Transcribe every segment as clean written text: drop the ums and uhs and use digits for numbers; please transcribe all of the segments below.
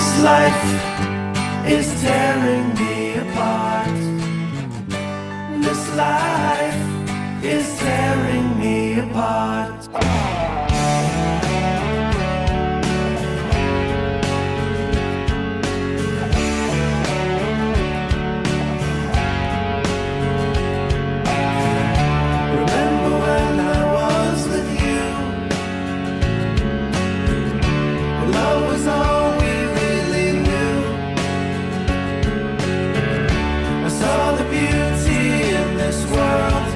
This life is tearing me apart. This life is tearing me apart. Remember when I was with you? Love was all we really knew. I saw the beauty in this world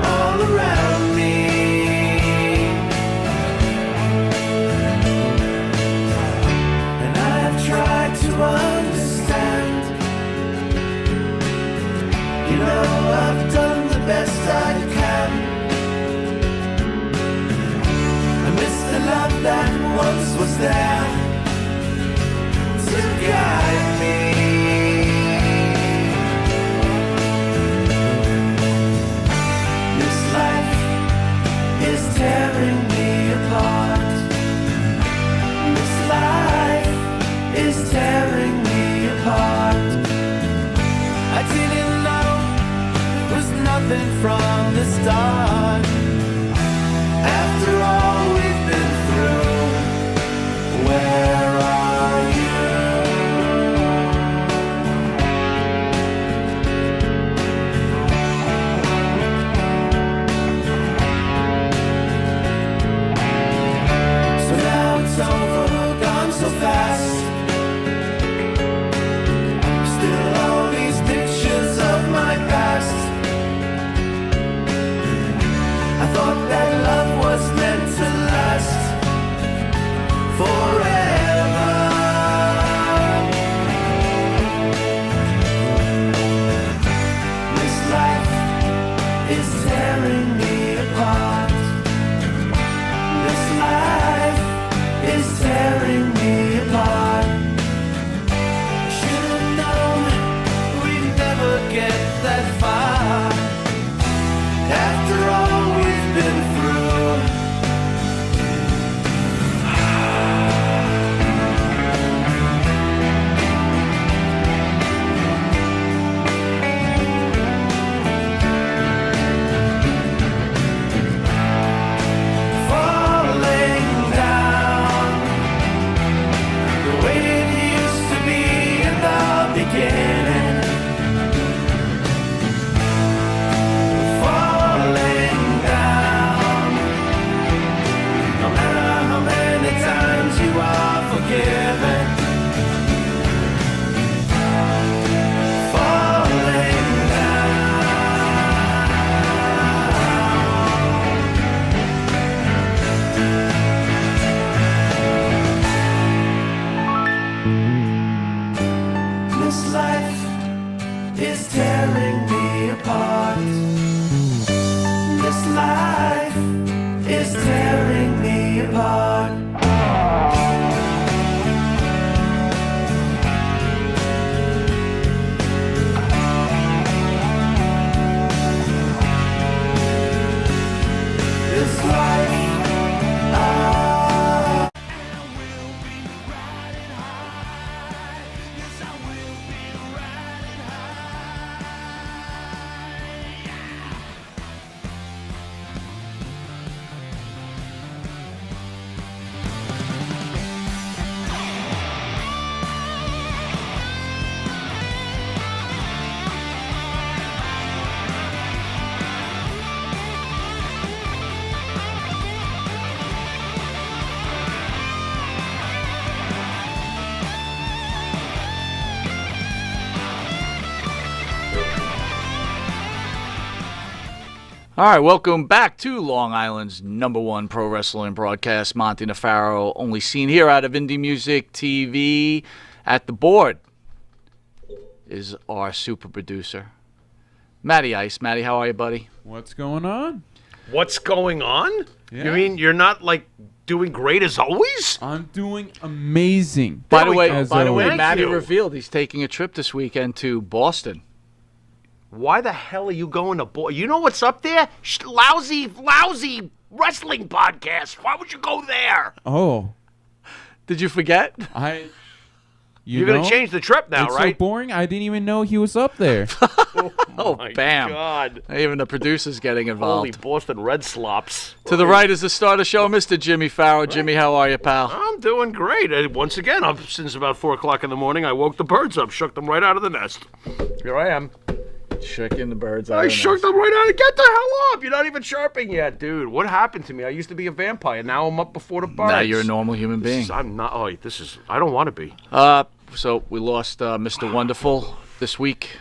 all around me. And I have tried to understand. You know, I've done the best I can. I miss the love that once was there to guide me. This life is tearing me apart. This life is tearing me apart. I didn't know it was nothing from the start. After all we've been through, where are you? So now it's over, gone so fast. Still all these pictures of my past. I thought that love was meant to last forever. This life is tearing me apart. This life is tearing me apart. Should have known we'd never get that far. After all we've been through. Falling down the way it used to be in the beginning. Falling down, no matter how many times you are forgiven. Falling down. This life is tearing me apart. This life is tearing me apart. This life, All right, welcome back to Long Island's #1 pro wrestling broadcast. Monte The Pharaoh, only seen here out of Indie Music TV. At the board is our super producer, Matty Ice. Matty, how are you, buddy? What's going on? What's going on? Yeah. You mean you're not like doing great as always? I'm doing amazing. By the way, As always. Matty you. revealed he's taking a trip this weekend to Boston. Why the hell are you going to You know what's up there? Lousy wrestling podcast. Why would you go there? Oh, Did you forget? You You're know, going to change the trip now, it's right? so boring. I didn't even know he was up there. Oh, My bam. God. Even the producer's getting Holy involved. Boston Red Slops. To the right is the star of the show, Mr. Jimmy Farrow. Jimmy, how are you, pal? I'm doing great. Once again, since about 4 o'clock in the morning, I woke the birds up, shook them right out of the nest. Here I am. Shaking the birds out. I shook them right out. Get the hell up. You're not even chirping yet, dude. What happened to me? I used to be a vampire. Now I'm up before the birds. Now you're a normal human being. I'm not. Oh, I don't want to be. So we lost Mr. Wonderful this week.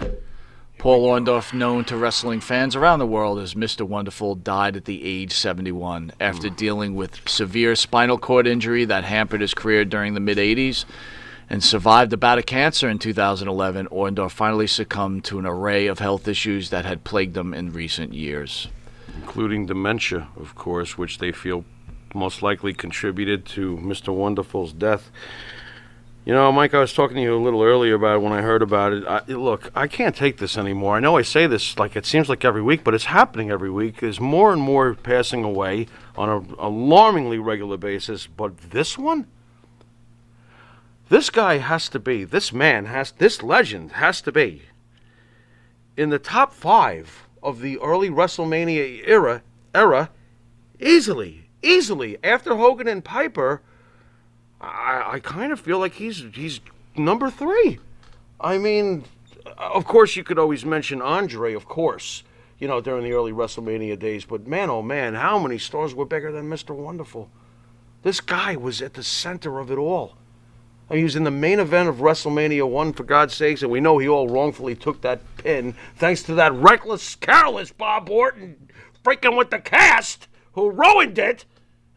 Paul Orndorff, known to wrestling fans around the world as Mr. Wonderful, died at the age 71 after dealing with severe spinal cord injury that hampered his career during the mid-'80s. And survived a bout of cancer in 2011, Orndorff finally succumbed to an array of health issues that had plagued him in recent years. Including dementia, of course, which they feel most likely contributed to Mr. Wonderful's death. You know, Mike, I was talking to you a little earlier about it when I heard about it. Look, I can't take this anymore. I know I say this like it seems like every week, but it's happening every week. There's more and more passing away on an alarmingly regular basis. But this one? This guy has to be, this legend has to be in the top 5 of the early WrestleMania era, easily. After Hogan and Piper, I kind of feel like he's number 3. I mean, of course you could always mention Andre, of course, you know, during the early WrestleMania days, but man, oh man, how many stars were bigger than Mr. Wonderful? This guy was at the center of it all. I mean, he was in the main event of WrestleMania 1, for God's sakes, and we know he all wrongfully took that pin thanks to that reckless, careless Bob Orton freaking with the cast who ruined it.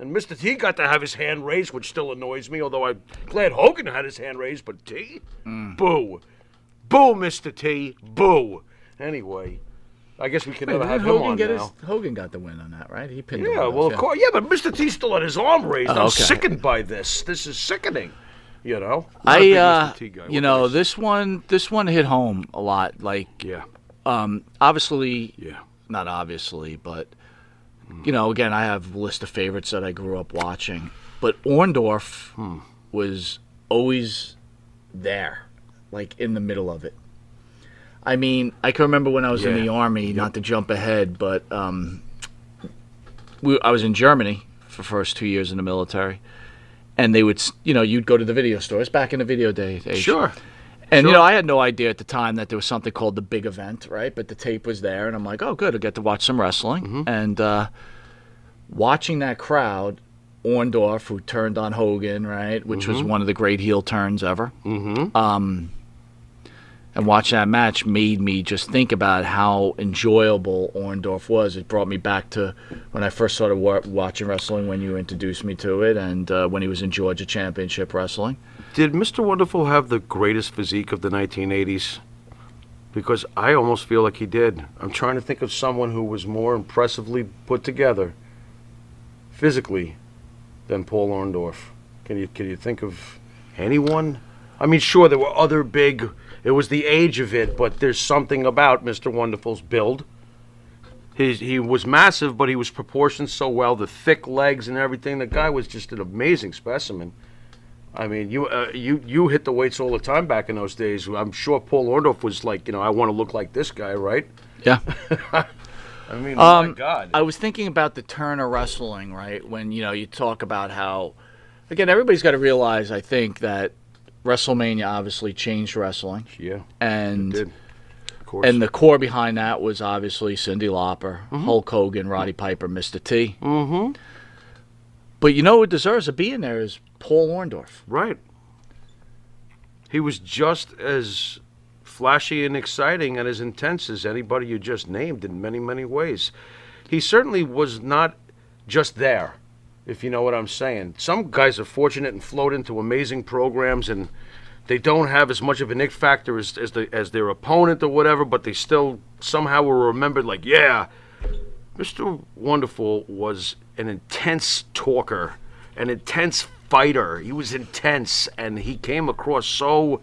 And Mr. T got to have his hand raised, which still annoys me, although I'm glad Hogan had his hand raised, but T? Boo. Boo, Mr. T. Boo. Anyway, I guess we can never have him on now. Hogan got the win on that, right? He pinned him. Yeah, well, of course. Yeah, but Mr. T still had his arm raised. I'm okay. sickened by this. This is sickening. You know, This one hit home a lot. Like, obviously, not obviously, but you know, again, I have a list of favorites that I grew up watching, but Orndorff was always there, like in the middle of it. I mean, I can remember when I was in the Army, not to jump ahead, but I was in Germany for the first 2 years in the military. And they would, you know, you'd go to the video stores back in the video days. Sure. And, you know, I had no idea at the time that there was something called the big event, right? But the tape was there, and I'm like, oh, good, I'll get to watch some wrestling. And watching that crowd, Orndorff, who turned on Hogan, right, which was one of the great heel turns ever, and watching that match made me just think about how enjoyable Orndorff was. It brought me back to when I first started watching wrestling, when you introduced me to it, and when he was in Georgia Championship Wrestling. Did Mr. Wonderful have the greatest physique of the 1980s? Because I almost feel like he did. I'm trying to think of someone who was more impressively put together physically than Paul Orndorff. Can you think of anyone? I mean, sure, there were other big... It was the age of it, but there's something about Mr. Wonderful's build. He was massive, but he was proportioned so well. The thick legs and everything. The guy was just an amazing specimen. I mean, you hit the weights all the time back in those days. I'm sure Paul Orndorff was like, you know, I want to look like this guy, right? Yeah. I mean, my God. I was thinking about the turn of wrestling, right? When, you know, you talk about how, again, everybody's got to realize, I think, that WrestleMania obviously changed wrestling. Yeah, and it did. Of course. And the core behind that was obviously Cyndi Lauper, Hulk Hogan, Roddy Piper, Mr. T. But you know who deserves a B in there is Paul Orndorff. Right. He was just as flashy and exciting and as intense as anybody you just named in many, many ways. He certainly was not just there, if you know what I'm saying. Some guys are fortunate and float into amazing programs, and they don't have as much of an ick factor as their opponent or whatever, but they still somehow were remembered like, yeah, Mr. Wonderful was an intense talker, an intense fighter. He was intense, and he came across so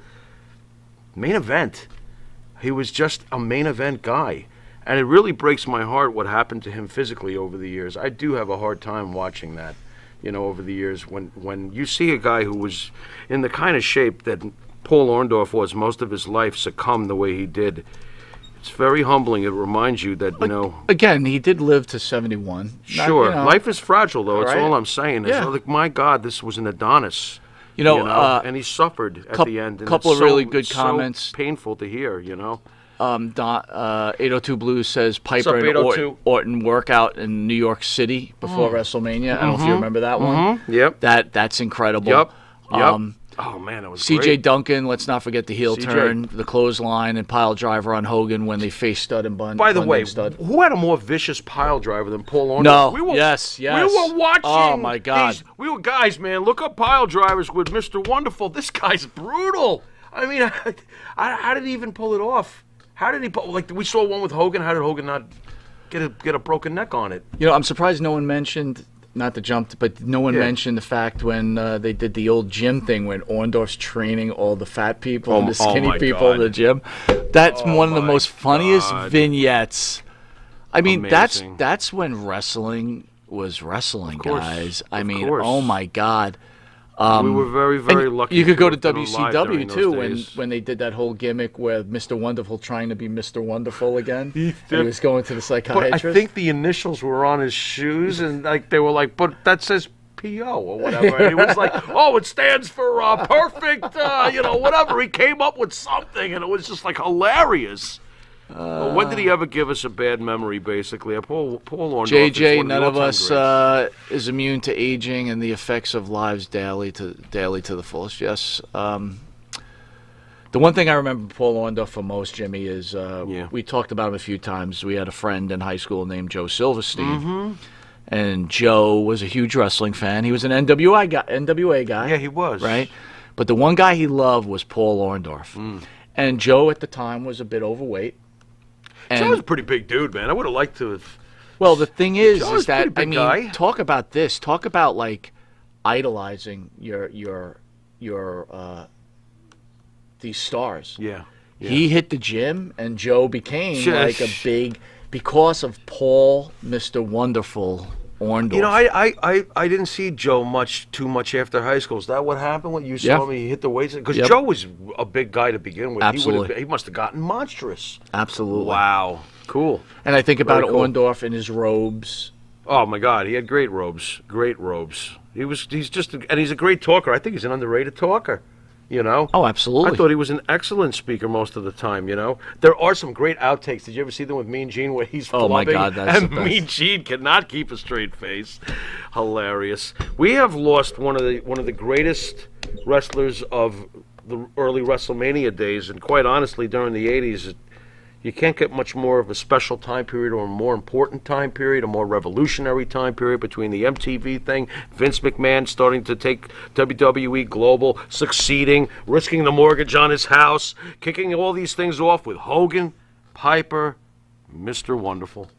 main event. He was just a main event guy. And it really breaks my heart what happened to him physically over the years. I do have a hard time watching that. over the years. When you see a guy who was in the kind of shape that Paul Orndorff was most of his life succumb the way he did, it's very humbling. It reminds you that, Again, he did live to 71. Sure. Life is fragile, though. That's Right. all I'm saying. It's Yeah. like, my God, this was an Adonis. And he suffered at the end. And couple it's of really so- good so comments. painful to hear, 802 Blues says Piper up, and 802? Orton work out in New York City before WrestleMania. I don't know if you remember that one. Yep. That's incredible. Yep. Um, man, it was CJ great. Duncan, let's not forget the heel CJ. turn, the clothesline, and pile driver on Hogan when they faced Stud and Bun. By the Bundy way, and Stud. who had a more vicious pile driver than Paul Orndorff? No. Yes. We were watching. Oh, my God. Guys, man, look up pile drivers with Mr. Wonderful. This guy's brutal. I mean, how did he even pull it off? How did he pull? Like, we saw one with Hogan. How did Hogan not get a broken neck on it? I'm surprised no one mentioned, not to jump, but no one mentioned the fact when they did the old gym thing when Orndorff's training all the fat people and the skinny my people in God. the gym. That's one of the my most funniest God. vignettes. I mean, Amazing. that's when wrestling was wrestling, course. guys. I Of mean, course. oh my God. We were very, very lucky. You could go to have been alive WCW during those too days. when they did that whole gimmick where Mr. Wonderful trying to be Mr. Wonderful again. He did. was going to the But psychiatrist. I think the initials were on his shoes, and they were like, but that says PO or whatever. And he was like, oh, it stands for perfect, whatever. He came up with something, and it was just like hilarious. Well, when did he ever give us a bad memory, basically? Paul Orndorff is JJ, one none the of all-time us greats. is immune to aging and the effects of lives daily to the fullest. Yes. The one thing I remember Paul Orndorff for most, Jimmy, is we talked about him a few times. We had a friend in high school named Joe Silverstein, and Joe was a huge wrestling fan. He was an NWA guy. Yeah, he was. Right? But the one guy he loved was Paul Orndorff. And Joe at the time was a bit overweight. And Joe was a pretty big dude, man. I would have liked to have. well, the thing is Joe's a that pretty big guy. talk about this. Talk about like idolizing your these stars. Yeah. He hit the gym, and Joe became Sure. like a big because of Paul, Mr. Wonderful Orndorff. I didn't see Joe too much after high school. Is that what happened when you saw Yeah. him? He hit the weights? Because Yep. Joe was a big guy to begin with. Absolutely. He must have gotten monstrous. Absolutely. Wow. Cool. And I think about Very cool. Orndorff in his robes. Oh my God, he had great robes. Great robes. He's a great talker. I think he's an underrated talker. Oh, absolutely. I thought he was an excellent speaker most of the time, There are some great outtakes. Did you ever see them with Mean Gene where he's Oh, my flubbing God, that's and the best. Mean Gene cannot keep a straight face? Hilarious. We have lost one of the greatest wrestlers of the early WrestleMania days, and quite honestly, during the 80s, you can't get much more of a special time period or a more important time period, a more revolutionary time period between the MTV thing, Vince McMahon starting to take WWE global, succeeding, risking the mortgage on his house, kicking all these things off with Hogan, Piper, Mr. Wonderful,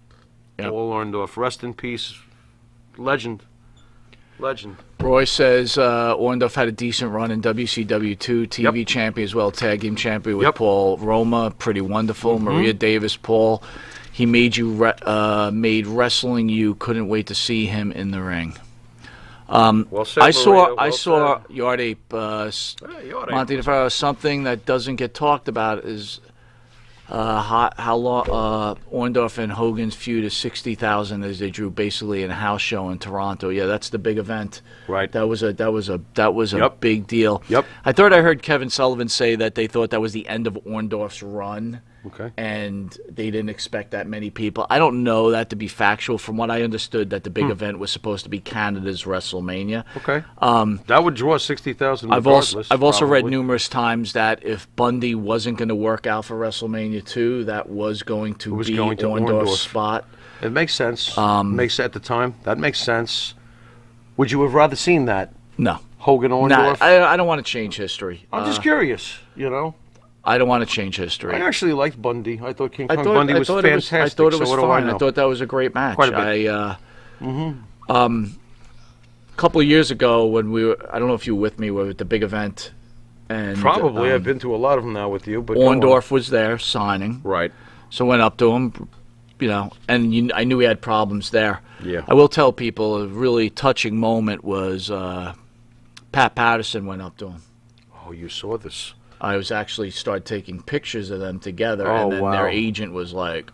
Yep. Paul Orndorff. Rest in peace. Legend. Roy says Orndorff had a decent run in WCW2, TV Yep. champion as well, tag team champion with Yep. Paul Roma, pretty wonderful. Maria Davis, Paul, he made made wrestling. You couldn't wait to see him in the ring. Well said, I saw Maria. Well said. Yard Ape, Yard Ape. Monte The Pharaoh. Something that doesn't get talked about is how long Orndorff and Hogan's feud is 60,000 as they drew basically in a house show in Toronto. Yeah, that's the big event. Right. That was a Yep. big deal. Yep. I thought I heard Kevin Sullivan say that they thought that was the end of Orndorff's run. Okay. And they didn't expect that many people. I don't know that to be factual. From what I understood, that the big event was supposed to be Canada's WrestleMania. Okay. That would draw 60,000 I've regardless. also read probably. numerous times that if Bundy wasn't going to work out for WrestleMania 2, that was going to was be going to Orndorff's Orndorff. spot. It makes sense. Makes at the time. That makes sense. Would you have rather seen that? No. Hogan Orndorff? I don't want to change history. I'm just curious, I don't want to change history. I actually liked Bundy. I thought King I Kong thought, Bundy I was thought fantastic. I thought it was so what do fine. I I know? thought that was a great match. Quite a bit. A couple of years ago when I don't know if you were with me, we were at the big event. And Probably. I've been to a lot of them now with you. But go on. Orndorff was there signing. Right. So I went up to him, and I knew he had problems there. Yeah. I will tell people a really touching moment was Pat Patterson went up to him. Oh, you saw this. I was actually started taking pictures of them together, Oh, and then wow. their agent was like,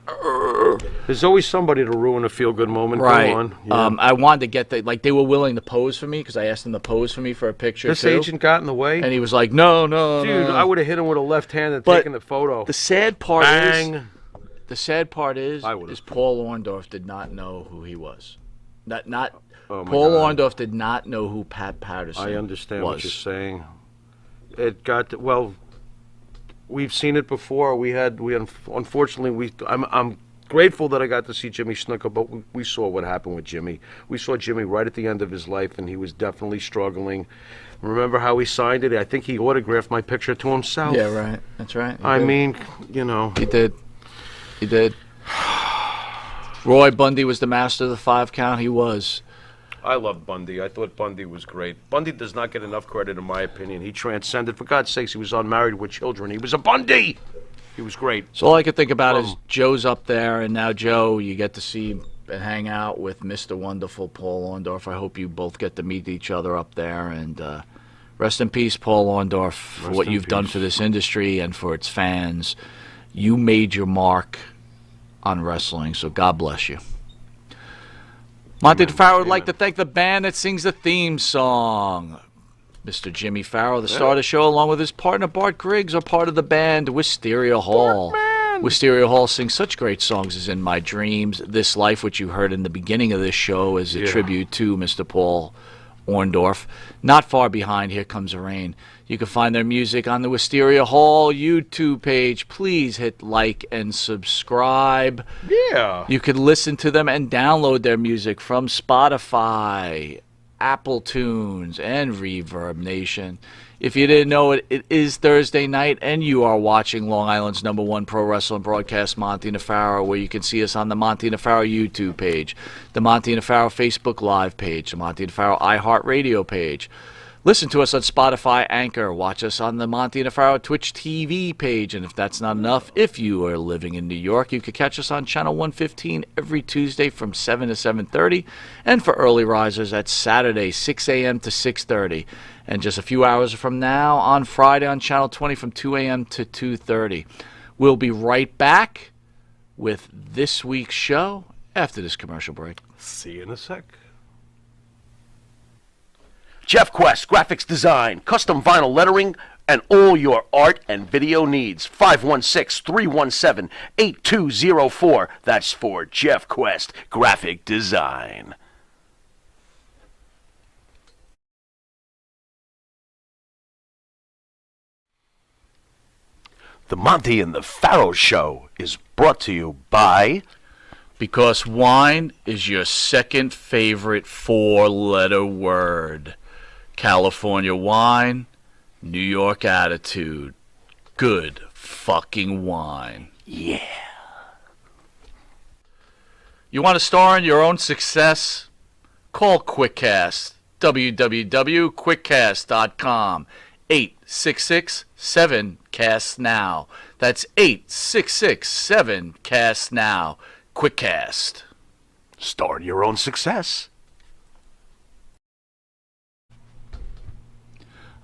There's always somebody to ruin a feel-good moment. right. Go on. Yeah. I wanted to get they were willing to pose for me because I asked them to pose for me for a picture This too. agent got in the way? And he was like, no, Dude, no. I would have hit him with a left hand and But taken the photo. The sad part Bang. is, I would've. Paul Orndorff did not know who he was. Oh, my Paul God. Orndorff did not know who Pat Patterson I understand was. what you're saying. It got well. We've seen it before. Unfortunately I'm grateful that I got to see Jimmy Snuka, but we saw what happened with Jimmy. We saw Jimmy right at the end of his life, and he was definitely struggling. Remember how he signed it? I think he autographed my picture to himself. Yeah, right. That's right. I mean, He did. He did. Roy Bundy was the master of the 5 count. He was. I love Bundy. I thought Bundy was great. Bundy does not get enough credit, in my opinion. He transcended. For God's sakes, he was unmarried with children. He was a Bundy. He was great. So all I could think about is Joe's up there, and now Joe, you get to see and hang out with Mr. Wonderful Paul Orndorff. I hope you both get to meet each other up there. And rest in peace, Paul Orndorff, for what you've done for this industry and for its fans. You made your mark on wrestling, so God bless you. Monte The Pharaoh would like to thank the band that sings the theme song. Mr. Jimmy Farrow, the star of the show, along with his partner Bart Griggs, are part of the band Wisteria Hall. Wisteria Hall sings such great songs as In My Dreams, This Life, which you heard in the beginning of this show, is a tribute to Mr. Paul Orndorff. Not far behind, Here Comes the Rain. You can find their music on the Wisteria Hall YouTube page. Please hit like and subscribe. Yeah. You can listen to them and download their music from Spotify, Apple Tunes, and Reverb Nation. If you didn't know it, it is Thursday night, and you are watching Long Island's #1 pro wrestling broadcast, Monte The Pharaoh, where you can see us on the Monte The Pharaoh YouTube page, the Monte The Pharaoh Facebook Live page, the Monte The Pharaoh iHeartRadio page. Listen to us on Spotify, Anchor. Watch us on the Monte The Pharaoh Twitch TV page. And if that's not enough, if you are living in New York, you can catch us on Channel 115 every Tuesday from 7 to 7:30. And for early risers, that's Saturday, 6 a.m. to 6:30. And just a few hours from now, on Friday on Channel 20 from 2 a.m. to 2:30. We'll be right back with this week's show after this commercial break. See you in a sec. Jeff Quest, graphics design, custom vinyl lettering, and all your art and video needs. 516-317-8204. That's for Jeff Quest, graphic design. The Monte and the Pharaoh Show is brought to you by... Because wine is your second favorite 4-letter word. California wine, New York attitude. Good fucking wine. Yeah. You want to star in your own success? Call QuickCast. www.quickcast.com. 866-7-CAST-NOW. That's 866-7-CAST-NOW. QuickCast. Start your own success.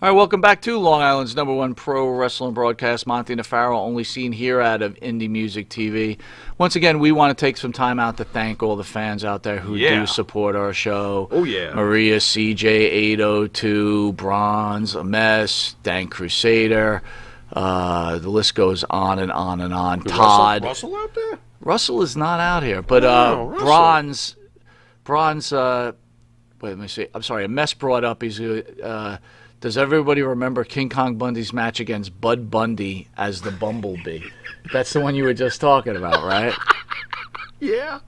All right, welcome back to Long Island's #1 pro wrestling broadcast, Monte The Pharaoh, only seen here out of Indie Music TV. Once again, we want to take some time out to thank all the fans out there who do support our show. Oh, yeah. Maria, CJ802, Bronze, A Mess, Dan Crusader. The list goes on and on and on. Todd. Russell out there? Russell is not out here, but Russell. Bronze, wait, let me see. I'm sorry, A Mess brought up, does everybody remember King Kong Bundy's match against Bud Bundy as the Bumblebee? That's the one you were just talking about, right? Yeah.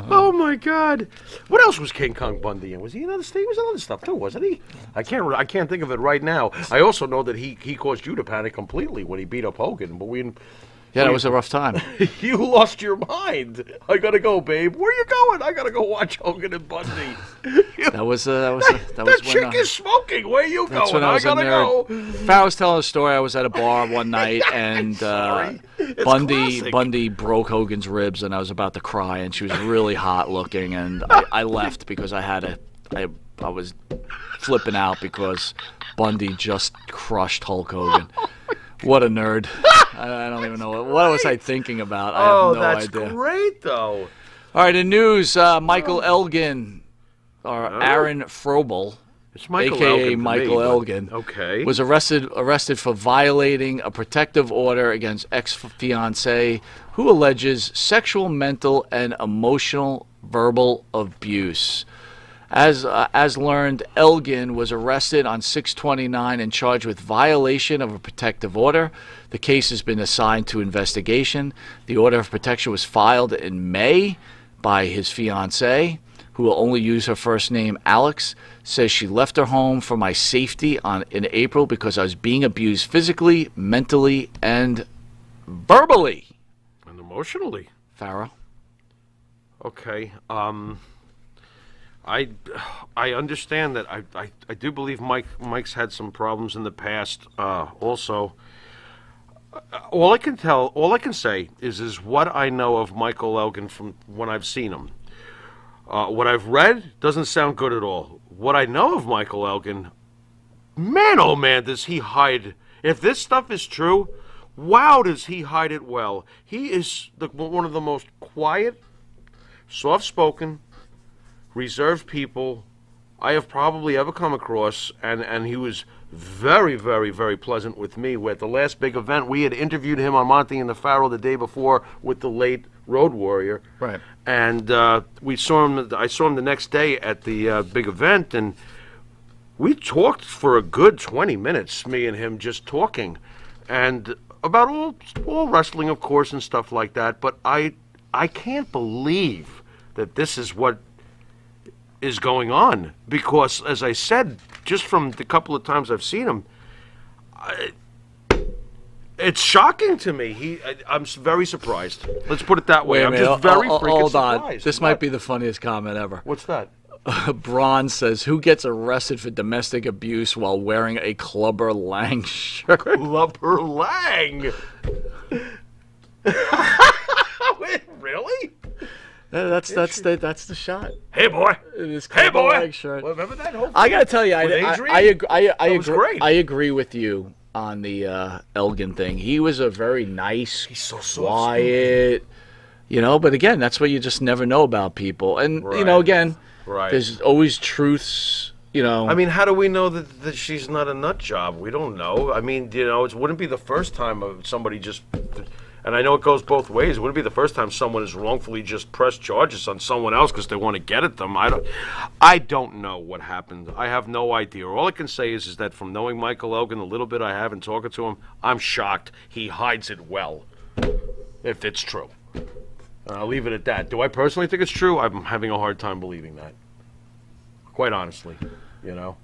Oh my God! What else was King Kong Bundy in? Was he in other stuff? He was in other stuff too, wasn't he? I can't think of it right now. I also know that he caused you to panic completely when he beat up Hogan. But Yeah, that was a rough time. You lost your mind. I gotta go, babe. Where you going? I gotta go watch Hogan and Bundy. That was That when chick is smoking. Where you that's going? when I I was a gotta nerd. go. Farrah was telling a story. I was at a bar one night, and Sorry. It's Bundy classic. Bundy broke Hogan's ribs, and I was about to cry, and she was really hot looking, and I left because I was flipping out because Bundy just crushed Hulk Hogan. What a nerd! I don't even know what was I thinking about. I have no that's idea. great, though. All right, in news, Michael Elgin, or Aaron Frobel, It's Michael a.k.a. Elgin to Michael me, but- Elgin, Okay. was arrested for violating a protective order against ex-fiancée who alleges sexual, mental, and emotional verbal abuse. As learned, Elgin was arrested on 6/29 and charged with violation of a protective order. The case has been assigned to investigation. The order of protection was filed in May by his fiancée, who will only use her first name, Alex. Says she left her home for my safety in April because I was being abused physically, mentally, and verbally. And emotionally. Farrah. Okay. I understand that. I do believe Mike's had some problems in the past. Also, all I can say is what I know of Michael Elgin from when I've seen him. What I've read doesn't sound good at all. What I know of Michael Elgin, man, oh man, does he hide? If this stuff is true, wow, does he hide it well. He is one of the most quiet, soft-spoken, reserved people I have probably ever come across, and he was very, very, very pleasant with me. At the last big event, we had interviewed him on Monte and the Pharaoh the day before with the late Road Warrior. Right. And we saw him. I saw him the next day at the big event, and we talked for a good 20 minutes, me and him just talking, and about all wrestling, of course, and stuff like that. But I can't believe that this is what is going on, because, as I said, just from the couple of times I've seen him, it's shocking to me. I'm very surprised. Let's put it that way. Wait a I'm minute. just very freaking Hold on. surprised. This might be the funniest comment ever. What's that? Braun says, "Who gets arrested for domestic abuse while wearing a Clubber Lang shirt?" Clubber Lang. Wait, really? That's the shot. Hey, boy. It is Hey, Clubber boy. Lang shirt. Well, remember that whole I gotta tell you, With I Adrian? was agree. great. I agree with you on the Elgin thing. He was a very nice, so soft-spoken. quiet, but again, that's what you just never know about people. And Right. again, Right. there's always truths. I mean, how do we know that she's not a nut job? We don't know. I mean, it wouldn't be the first time of somebody just, and I know it goes both ways. It wouldn't be the first time someone has wrongfully just pressed charges on someone else because they want to get at them. I don't know what happened. I have no idea. All I can say is that from knowing Michael Elgin, the little bit I have and talking to him, I'm shocked he hides it well, if it's true. I'll leave it at that. Do I personally think it's true? I'm having a hard time believing that. Quite honestly,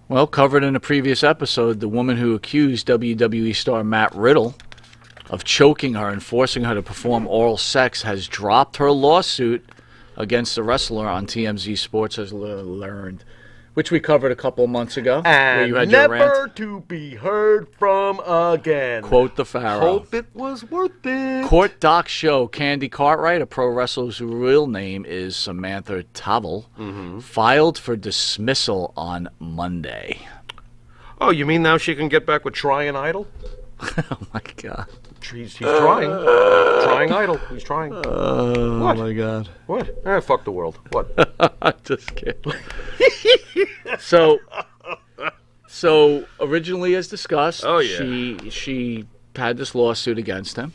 Well, covered in a previous episode, the woman who accused WWE star Matt Riddle of choking her and forcing her to perform oral sex has dropped her lawsuit against the wrestler on TMZ Sports, has learned, which we covered a couple of months ago. where you had your rant. to be heard from again. Quote the Pharaoh. Hope it was worth it. Court doc show Candy Cartwright, a pro wrestler whose real name is Samantha Tavel, filed for dismissal on Monday. Oh, you mean now she can get back with Trying Idol? Oh my God. He's trying. Trying Idol. He's trying. Oh What? my God. What? Fuck the world. What? I just kidding. So originally, as discussed, Oh, yeah. she had this lawsuit against him,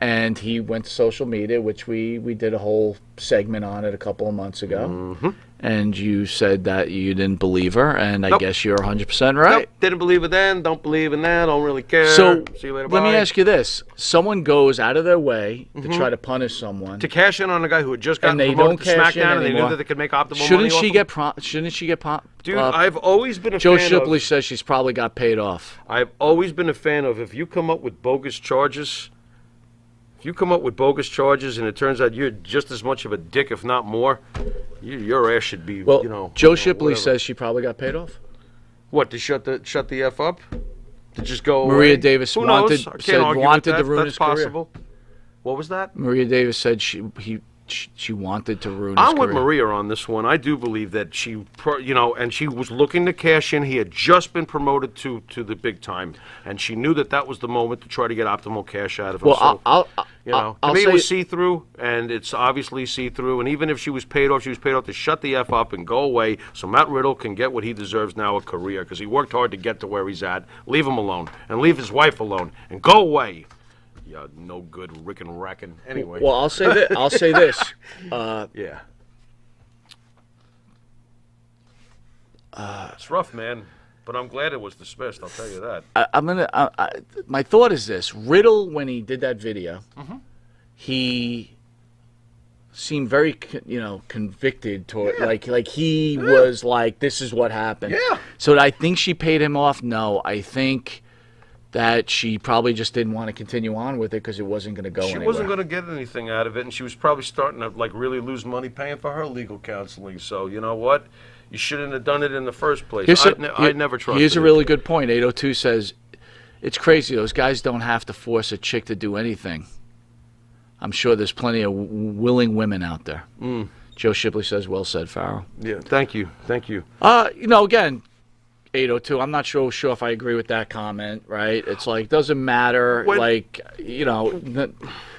and he went to social media, which we did a whole segment on it a couple of months ago. And you said that you didn't believe her, and I Nope. guess you're 100% right. Nope. Didn't believe it then. Don't believe in that. Don't really care. So See you later. let me bye. ask you this: someone goes out of their way to try to punish someone. To cash in on a guy who had just gotten And they promoted don't to cash in SmackDown, and they knew anymore. that they could make optimal money Shouldn't off she him? get? Shouldn't she get? Dude, I've always been a Joe fan Shipley of. says she's probably got paid off. I've always been a fan of if you come up with bogus charges, If you come up with bogus charges and it turns out you're just as much of a dick, if not more, your ass should be, Well, Joe Shipley whatever. says she probably got paid off. What, to shut the F up? To just go Maria away? Davis Who wanted- knows? I can't said argue wanted with to that. ruin That's his career. possible. What was that? Maria Davis said she wanted to ruin his I'm career. with Maria on this one. I do believe that she, and she was looking to cash in. He had just been promoted to the big time, and she knew that was the moment to try to get optimal cash out of him. Well, So, I'll to me, say it was see-through, and it's obviously see-through. And even if she was paid off to shut the F up and go away so Matt Riddle can get what he deserves now, a career, because he worked hard to get to where he's at. Leave him alone, and leave his wife alone, and go away. Yeah, no good, Rick and Rackin'. Anyway. Well, I'll say this. Yeah. It's rough, man. But I'm glad it was dismissed, I'll tell you that. My thought is this: Riddle, when he did that video, Mm-hmm. he seemed very, convicted toward, like he was like, "This is what happened." Yeah. So I think she paid him off. No, I think that she probably just didn't want to continue on with it because it wasn't going to go She anywhere. wasn't going to get anything out of it, and she was probably starting to really lose money paying for her legal counseling. So you know what? You shouldn't have done it in the first place. I never trusted. Here's a it. really good point. 802 says, "It's crazy. Those guys don't have to force a chick to do anything. I'm sure there's plenty of willing women out there." Joe Shipley says, "Well said, Pharaoh." Yeah, thank you. Again, 802. I'm not sure if I agree with that comment. Right? It's like doesn't matter.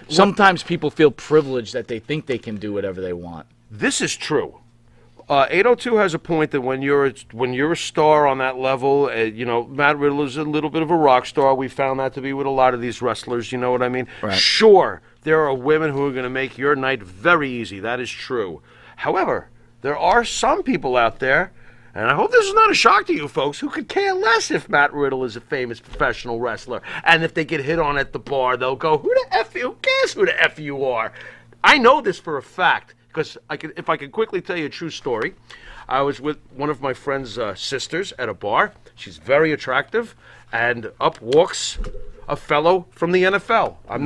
Sometimes people feel privileged that they think they can do whatever they want. This is true. 802 has a point that when you're a star on that level, Matt Riddle is a little bit of a rock star. We found that to be with a lot of these wrestlers. You know what I mean? Right. Sure, there are women who are going to make your night very easy. That is true. However, there are some people out there, and I hope this is not a shock to you folks, who could care less if Matt Riddle is a famous professional wrestler. And if they get hit on at the bar, they'll go, "Who cares who the F you are?" I know this for a fact. Because if I could quickly tell you a true story, I was with one of my friend's sisters at a bar. She's very attractive, and up walks a fellow from the NFL. I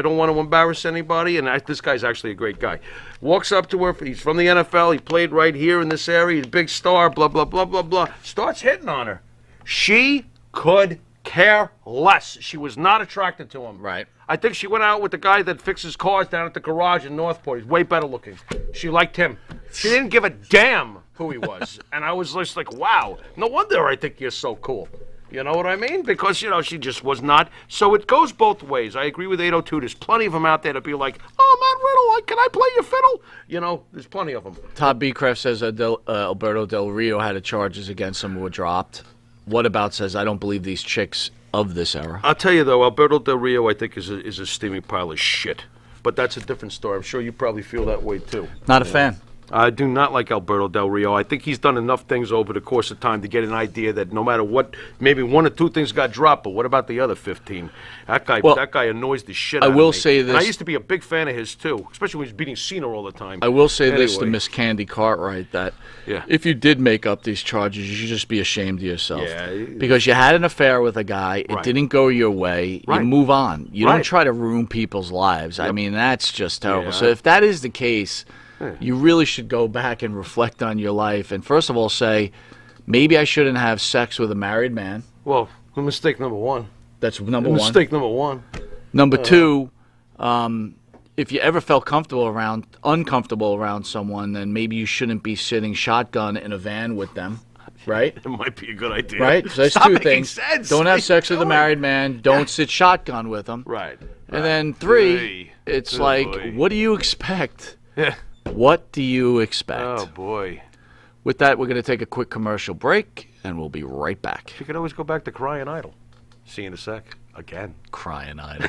don't want to embarrass anybody, and this guy's actually a great guy. Walks up to her. He's from the NFL. He played right here in this area. He's a big star. Blah blah blah blah blah. Starts hitting on her. She could care less. She was not attracted to him. Right. I think she went out with the guy that fixes cars down at the garage in Northport. He's way better looking. She liked him. She didn't give a damn who he was. And I was just like, wow, no wonder I think you're so cool. You know what I mean? Because, she just was not. So it goes both ways. I agree with 802. There's plenty of them out there to be like, "Oh, Matt Riddle, can I play your fiddle?" There's plenty of them. Todd Beecraft says Alberto Del Rio had charges against him were dropped. What about says, "I don't believe these chicks of this era." I'll tell you, though, Alberto Del Rio, I think, is a steaming pile of shit. But that's a different story. I'm sure you probably feel that way, too. Not a fan. I do not like Alberto Del Rio. I think he's done enough things over the course of time to get an idea that no matter what, maybe one or two things got dropped, but what about the other 15? That guy annoys the shit out of me. I will say this. And I used to be a big fan of his, too, especially when he was beating Cena all the time. I will say this to Anyway. Miss Candy Cartwright, that Yeah. if you did make up these charges, you should just be ashamed of yourself. Yeah. Because you had an affair with a guy, it Right. didn't go your way, Right. you move on. You don't Right. try to ruin people's lives. I mean, that's just terrible. Yeah. So if that is the case, you really should go back and reflect on your life. And first of all, say, maybe I shouldn't have sex with a married man. Well, mistake number one. That's number one. Mistake number one. Number two, if you ever felt uncomfortable around someone, then maybe you shouldn't be sitting shotgun in a van with them, right? It might be a good idea. Right? So that's Stop two making things. sense. Don't What have are sex you with a doing? married man. Don't sit shotgun with them. Right. And then three, Hey. it's Oh, like, boy. what do you expect? Yeah. What do you expect? Oh, boy. With that, we're going to take a quick commercial break, and we'll be right back. You could always go back to Crying Idol. See you in a sec. Again. Crying idol.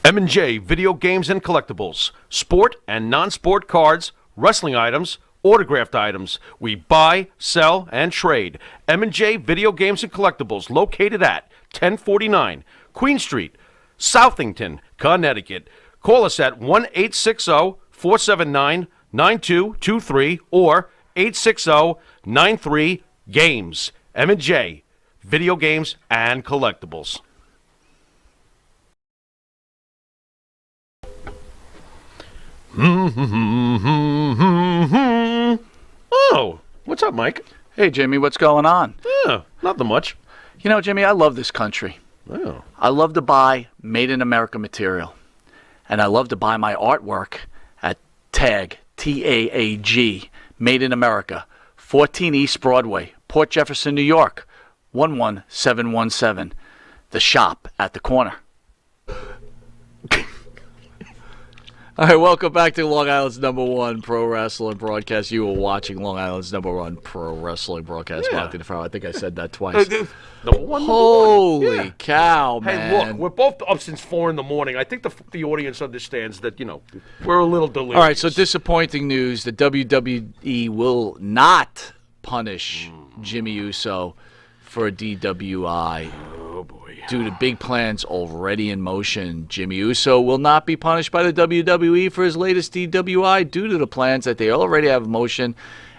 M&J Video Games and Collectibles. Sport and non-sport cards, wrestling items, autographed items. We buy, sell, and trade. M&J Video Games and Collectibles, located at 1049 Queen Street, Southington, Connecticut. Call us at 1-860-479-9223 or 860-93-GAMES. M&J Video Games and Collectibles. Oh, what's up, Mike? Hey, Jimmy, what's going on? Yeah, nothing much. You know, Jimmy, I love this country. Oh. I love to buy made in America material. And I love to buy my artwork at TAG, T-A-A-G, Made in America, 14 East Broadway, Port Jefferson, New York, 11717. The shop at the corner. All right, welcome back to Long Island's #1 pro wrestling broadcast. You were watching Long Island's #1 pro wrestling broadcast, Yeah. Monte The Pharaoh. I think I said that twice. Number one. Holy Yeah. cow, Hey, man. look, we're both up since 4 in the morning. I think the audience understands that, we're a little delirious. All right, so disappointing news. The WWE will not punish Jimmy Uso for a DWI. Oh, boy. Due to big plans already in motion, Jimmy Uso will not be punished by the WWE for his latest DWI due to the plans that they already have in motion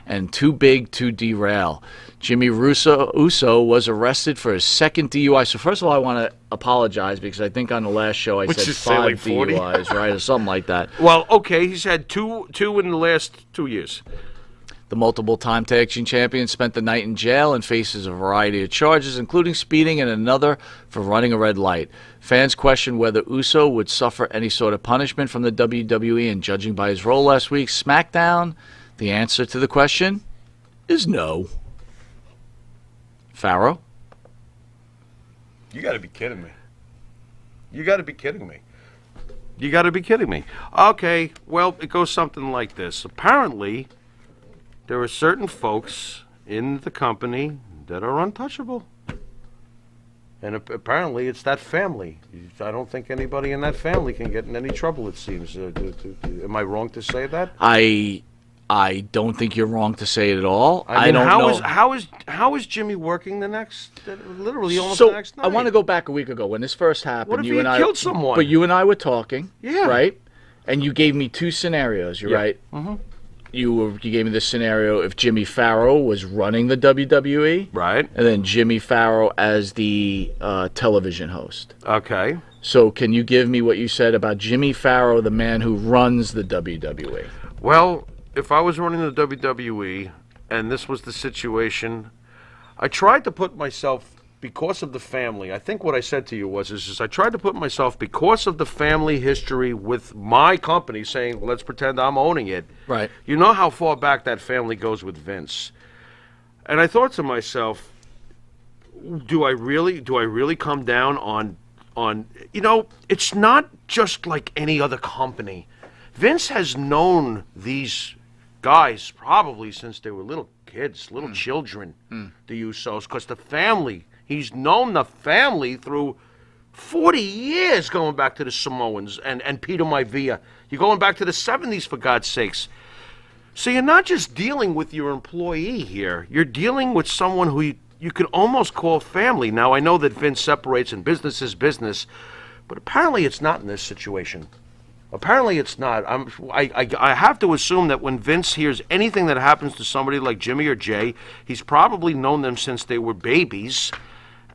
and too big to derail. Jimmy Uso was arrested for his second DUI. So first of all, I want to apologize because I think on the last show I Which said is say like 5 40? DUIs, right, or something like that. Well, okay, he's had two in the last 2 years. The multiple-time tag team champion spent the night in jail and faces a variety of charges, including speeding and another for running a red light. Fans questioned whether Uso would suffer any sort of punishment from the WWE, and judging by his role last week, SmackDown, the answer to the question is no. Pharaoh? You got to be kidding me. You got to be kidding me. You got to be kidding me. Okay, well, it goes something like this. Apparently, there are certain folks in the company that are untouchable. And apparently it's that family. I don't think anybody in that family can get in any trouble, it seems. Am I wrong to say that? I don't think you're wrong to say it at all. I mean, don't know. how is Jimmy working the next, literally almost So the next night? I want to go back a week ago when this first happened. What if you he and I killed someone? But you and I were talking, Yeah. right? And you gave me 2 scenarios. You're Yeah. right. Mm-hmm. You gave me the scenario if Jimmy Pharaoh was running the WWE, Right. and then Jimmy Pharaoh as the television host. Okay. So can you give me what you said about Jimmy Pharaoh, the man who runs the WWE? Well, if I was running the WWE and this was the situation, I tried to put myself, because of the family, I think what I said to you is I tried to put myself, because of the family history with my company, saying, let's pretend I'm owning it. Right. You know how far back that family goes with Vince. And I thought to myself, do I really come down on it's not just like any other company. Vince has known these guys probably since they were little kids, little children, the Usos, because the family, he's known the family through 40 years, going back to the Samoans and Peter Maivia. You're going back to the 70s, for God's sakes. So you're not just dealing with your employee here. You're dealing with someone who you could almost call family. Now, I know that Vince separates and business is business, but apparently it's not in this situation. Apparently it's not. I have to assume that when Vince hears anything that happens to somebody like Jimmy or Jay, he's probably known them since they were babies,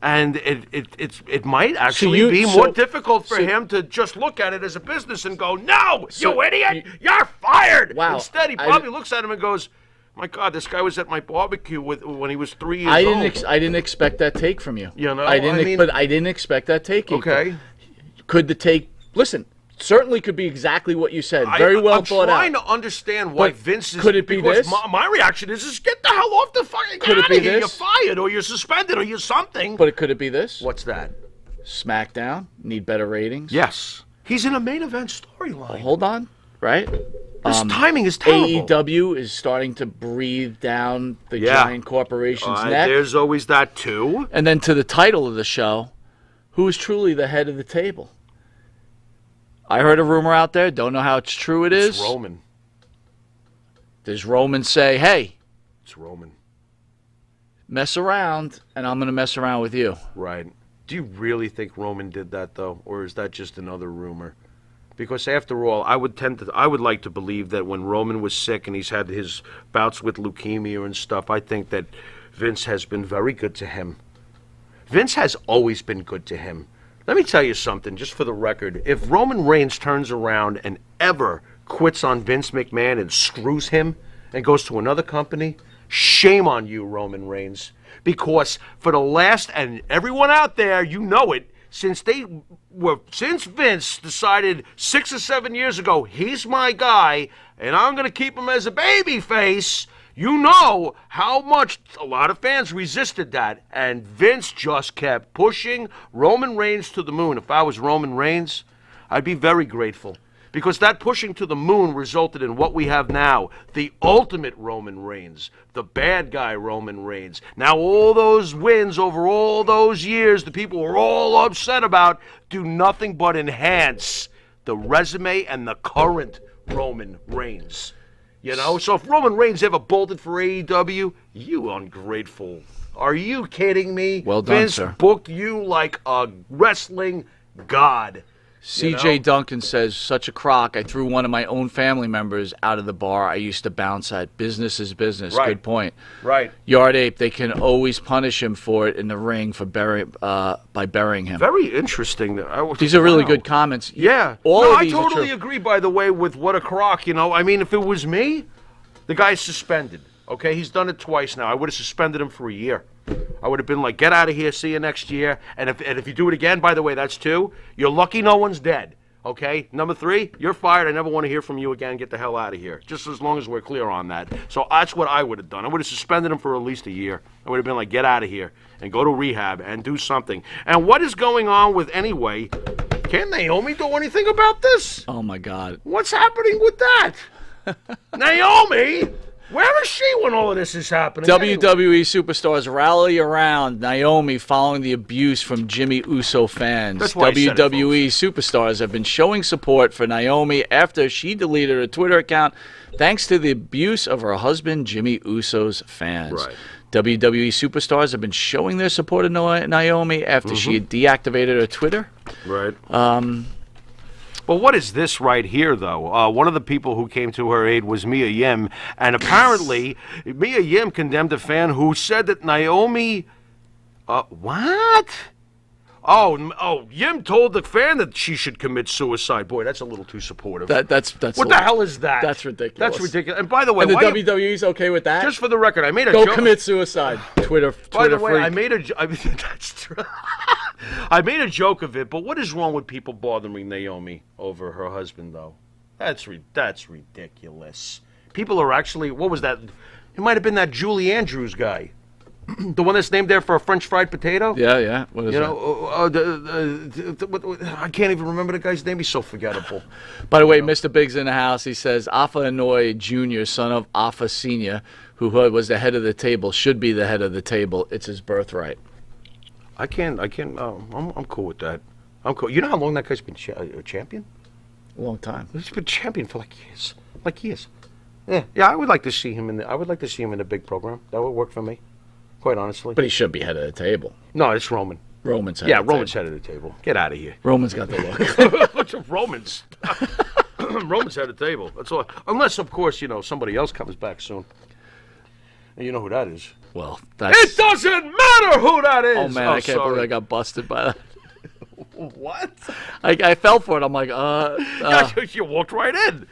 and it might actually be more difficult for him to just look at it as a business and go, "No, you idiot, you're fired." Wow. Instead, he probably looks at him and goes, "My God, this guy was at my barbecue when he was 3 years old." I didn't expect that take from you. You know, but I didn't expect that take. Okay. Could the take? Listen. Certainly could be exactly what you said. Very well thought out. I'm trying to understand why But Vince is... could it be because this? My reaction is get the hell off the fucking... Could it be here. this? You're fired, or you're suspended, or you're something. But could it be this? What's that? SmackDown need better ratings. Yes. He's in a main event storyline. Hold on, right? This timing is terrible. AEW is starting to breathe down the giant corporation's neck. There's always that, too. And then to the title of the show, who is truly the head of the table? I heard a rumor out there. Don't know how true it is. It's Roman. Does Roman say, hey, It's Roman. mess around, and I'm going to mess around with you? Right. Do you really think Roman did that, though? Or is that just another rumor? Because after all, I would like to believe that when Roman was sick and he's had his bouts with leukemia and stuff, I think that Vince has been very good to him. Vince has always been good to him. Let me tell you something, just for the record. If Roman Reigns turns around and ever quits on Vince McMahon and screws him and goes to another company, shame on you, Roman Reigns. Because for the last, and everyone out there, you know it, since Vince decided 6 or 7 years ago, he's my guy, and I'm going to keep him as a baby face, you know how much a lot of fans resisted that. And Vince just kept pushing Roman Reigns to the moon. If I was Roman Reigns, I'd be very grateful. Because that pushing to the moon resulted in what we have now, the ultimate Roman Reigns, the bad guy Roman Reigns. Now all those wins over all those years the people were all upset about do nothing but enhance the resume and the current Roman Reigns. You know, so if Roman Reigns ever bolted for AEW, you ungrateful. Are you kidding me? Well done, Vince sir. booked you like a wrestling god. CJ Duncan says, such a crock. I threw one of my own family members out of the bar I used to bounce at. Business is business. Right. Good point. Right. Yard Ape, they can always punish him for it in the ring for by burying him. Very interesting. These are really Wow. good comments. Yeah. All no, of I these are totally true. agree, by the way, with what a crock, you know. I mean, if it was me, the guy's suspended. Okay, he's done it twice now. I would have suspended him for a year. I would have been like, get out of here, see you next year. And if you do it again, by the way, that's 2. You're lucky no one's dead. Okay, number 3, you're fired. I never want to hear from you again. Get the hell out of here. Just as long as we're clear on that. So that's what I would have done. I would have suspended him for at least a year. I would have been like, get out of here and go to rehab and do something. And what is going on with anyway? Can Naomi do anything about this? Oh, my God. What's happening with that? Naomi? Where is she when all of this is happening? WWE superstars rally around Naomi following the abuse from Jimmy Uso fans. That's why I said it, WWE superstars have been showing support for Naomi after she deleted her Twitter account thanks to the abuse of her husband Jimmy Uso's fans. Right. WWE superstars have been showing their support of Naomi after she had deactivated her Twitter. Right. Well, what is this right here, though? One of the people who came to her aid was Mia Yim, and apparently Mia Yim condemned a fan who said that Naomi... what? Oh, Yim told the fan that she should commit suicide. Boy, that's a little too supportive. That's what the hell is that? That's ridiculous. That's ridiculous. And by the way, And the why WWE's okay with that? just for the record, I made a Go joke. commit suicide. Twitter By the way, freak. I made a that's true. I made a joke of it, but what is wrong with people bothering Naomi over her husband, though? That's ridiculous. People are actually, what was that? It might have been that Julie Andrews guy. The one that's named there for a French fried potato? Yeah. What is You that? know, I can't even remember the guy's name. He's so forgettable. By the way, Mr. Big's in the house. He says Alpha Hanoi Jr., son of Alpha Senior, who was the head of the table, should be the head of the table. It's his birthright. I can't. I'm cool with that. I'm cool. You know how long that guy's been a champion? A long time. He's been champion for like years. Yeah. I would like to see him in the big program. That would work for me, quite honestly. But he should be head of the table. No, it's Roman. Roman's head Yeah, of the Roman's table. head of the table. Get out of here. Roman's got the look. What's a Romans? Roman's head of the table. That's all. Unless, of course, somebody else comes back soon. And you know who that is. Well, that's... It doesn't matter who that is. Oh, man, I can't believe I got busted by that. What? I fell for it. I'm like, You walked right in.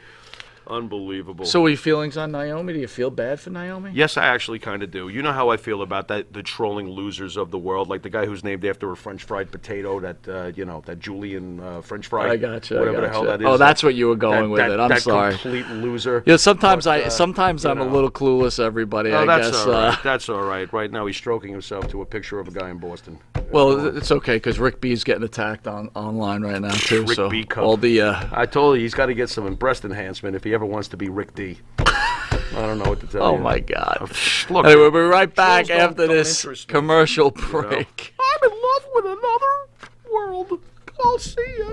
Unbelievable. So, what are your feelings on Naomi? Do you feel bad for Naomi? Yes, I actually kind of do. You know how I feel about the trolling losers of the world, like the guy who's named after a French fried potato, that Julian French fry. I gotcha. Whatever the hell that is. Oh, that's what you were going with it. I'm that sorry. Complete loser. Yeah, sometimes But, I'm a little clueless. Everybody, Oh, I that's guess. all right. That's all right. Right now, he's stroking himself to a picture of a guy in Boston. Well, it's okay because Rick B's getting attacked online right now too. Rick so B. Cup. all the I told you he's got to get some breast enhancement if he ever wants to be Rick D. I don't know what to tell you. oh my God. Look, Anyway, we'll be right back Trolls after don't this interest me, commercial break. I'm in love with another world. I'll see ya.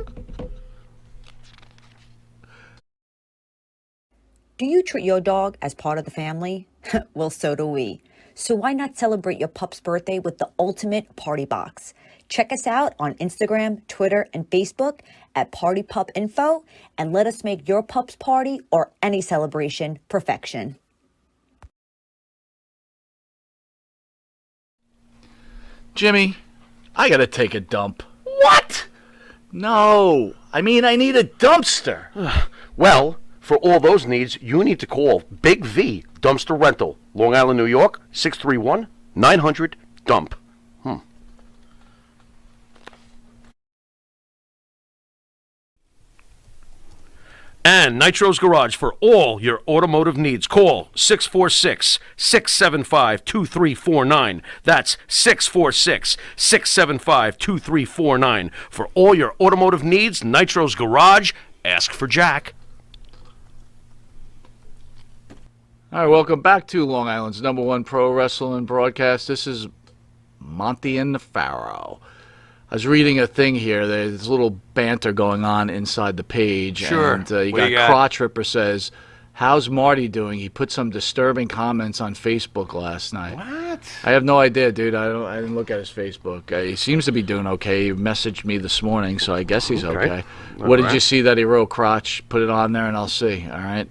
Do you treat your dog as part of the family? Well, so do we. So why not celebrate your pup's birthday with the ultimate party box? Check us out on Instagram, Twitter, and Facebook at Party Pup Info, and let us make your pup's party or any celebration perfection. Jimmy, I gotta take a dump. What? No, I mean I need a dumpster. Well, For all those needs, you need to call Big V Dumpster Rental, Long Island, New York, 631-900-DUMP. And Nitro's Garage for all your automotive needs. Call 646-675-2349. That's 646-675-2349. For all your automotive needs, Nitro's Garage. Ask for Jack. All right, welcome back to Long Island's #1 pro wrestling broadcast. This is Monte the Pharaoh. I was reading a thing here. There's a little banter going on inside the page. Sure. And What do you got? Crotch Ripper says, "How's Marty doing?" He put some disturbing comments on Facebook last night. What? I have no idea, dude. I didn't look at his Facebook. He seems to be doing okay. He messaged me this morning, so I guess he's okay. What did you see that he wrote, Crotch? Put it on there, and I'll see. All right.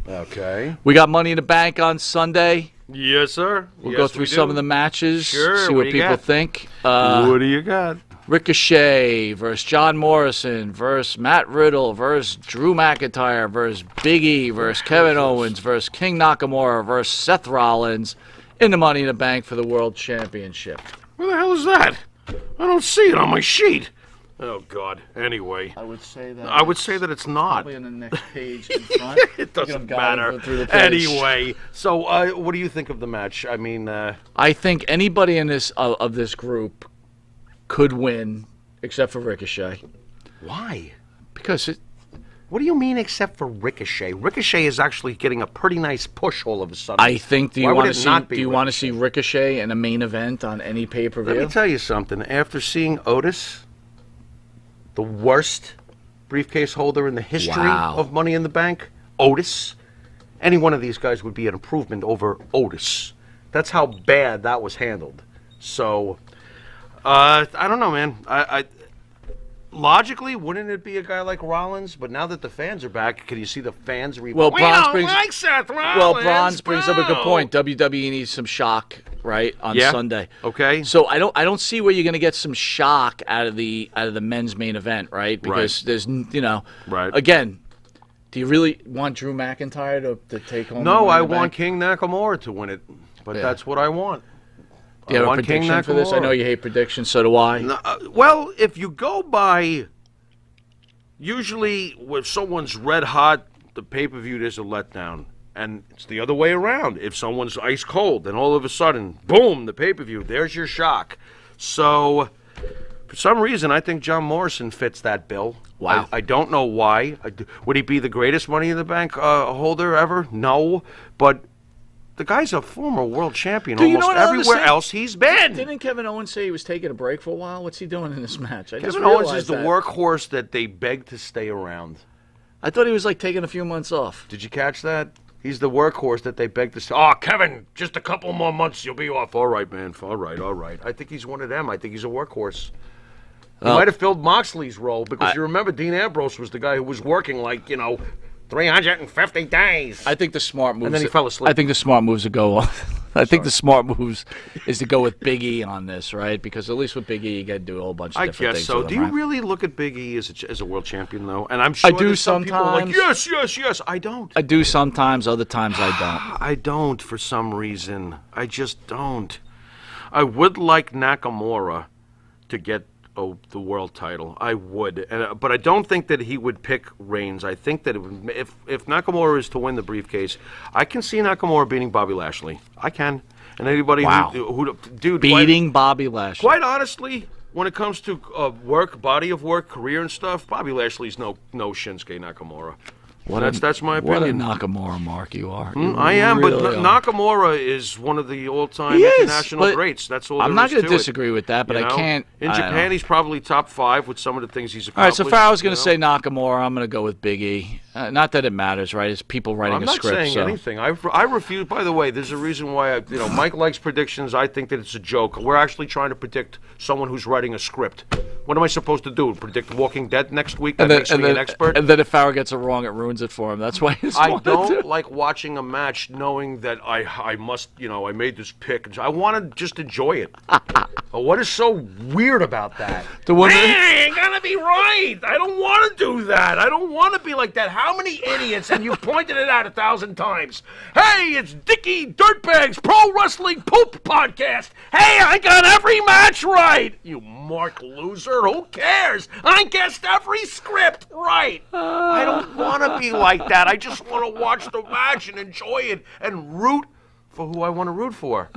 Okay. We got Money in the Bank on Sunday. Yes, sir. We'll go through some of the matches, Sure, see what what do you people got? think. What do you got? Ricochet versus John Morrison versus Matt Riddle versus Drew McIntyre versus Big E versus Kevin Owens versus King Nakamura versus Seth Rollins in the Money in the Bank for the World Championship. Where the hell is that? I don't see it on my sheet. Oh, God. Anyway. I would say that. It's not. Probably on the next page in front. It doesn't Got it matter. through the page. Anyway, so what do you think of the match? I mean, I think anybody in this of this group could win, except for Ricochet, why? because What do you mean except for Ricochet? Ricochet is actually getting a pretty nice push all of a sudden. I think. Do you Why would want it to see? not be Do you want to see Ricochet in a main event on any pay-per-view? Let me tell you something. After seeing Otis, the worst briefcase holder in the history Wow. of Money in the Bank, Otis, any one of these guys would be an improvement over Otis. That's how bad that was handled. So, I don't know, man. I logically, wouldn't it be a guy like Rollins? But now that the fans are back, can you see the fans? Well, we Bronze don't brings- like Seth Rollins. Well, Bronze brings up a good bro." point. WWE needs some shock, right, on Yeah. Sunday. Okay. So I don't see where you're going to get some shock out of the men's main event, right? Because there's Right. Again, do you really want Drew McIntyre to take home? No, the Money I in the want Bank? King Nakamura to win it, but Yeah. that's what I want. Do you have a want King prediction for this? I Nakamura. know you hate predictions, so do I. Well, if you go by, usually when someone's red hot, the pay-per-view there's a letdown. And it's the other way around. If someone's ice cold, then all of a sudden, boom, the pay-per-view, there's your shock. So, for some reason, I think John Morrison fits that bill. Wow. I don't know why. Would he be the greatest Money in the Bank holder ever? No. But the guy's a former world champion Do you know almost what I don't everywhere understand? else he's been. Didn't Kevin Owens say he was taking a break for a while? What's he doing in this match? I just Kevin Owens realized is the that. workhorse that they beg to stay around. I thought he was like taking a few months off. Did you catch that? He's the workhorse that they beg to stay. Oh, Kevin, just a couple more months, you'll be off. All right, man. All right. I think he's one of them. I think he's a workhorse. He might have filled Moxley's role because you remember Dean Ambrose was the guy who was working 350 days. I think the smart moves. then he fell asleep. I think the smart moves to go. I think the smart moves is to go with Big E on this, right? Because at least with Big E, you got to do a whole bunch of I different guess things. so. with Do him, you right? really look at Big E as a world champion, though? And I'm sure do there's some people who are like, sometimes. yes. I don't. I do sometimes. Other times I don't. I don't for some reason. I just don't. I would like Nakamura to get the world title. I would, but I don't think that he would pick Reigns. I think that if Nakamura is to win the briefcase, I can see Nakamura beating Bobby Lashley. I can, and anybody Wow. who dude Beating Bobby Lashley. Quite honestly, when it comes to work, body of work, career and stuff, Bobby Lashley's no Shinsuke Nakamura. That's my opinion. What a Nakamura mark you are. I am, really but are. Nakamura is one of the all-time He is, international but greats. That's all I'm there not is going to to it, disagree with that, but you I know? can't. In I don't Japan, know. he's probably top 5 with some of the things he's All right, accomplished. so Farrell's going you to say know? Nakamura. I'm going to go with Big E. Not that it matters, right? It's people writing I'm a not script. saying so. anything. I refuse. By the way, there's a reason why Mike likes predictions. I think that it's a joke. We're actually trying to predict someone who's writing a script. What am I supposed to do? Predict Walking Dead next week? That makes me an expert. And then if Farrell gets it wrong, it ruins it for him. That's why he's I don't like watching a match knowing that I must, I made this pick. I want to just enjoy it. What is so weird about that? The women. Hey, ain't gonna be right. I don't want to do that. I don't want to be like that. How many idiots, and you've pointed it out 1,000 times. Hey, it's Dickie Dirtbags Pro Wrestling Poop Podcast. Hey, I got every match right. You mark loser. Who cares? I guessed every script right. I don't want to be like that. I just want to watch the match and enjoy it and root for who I want to root for.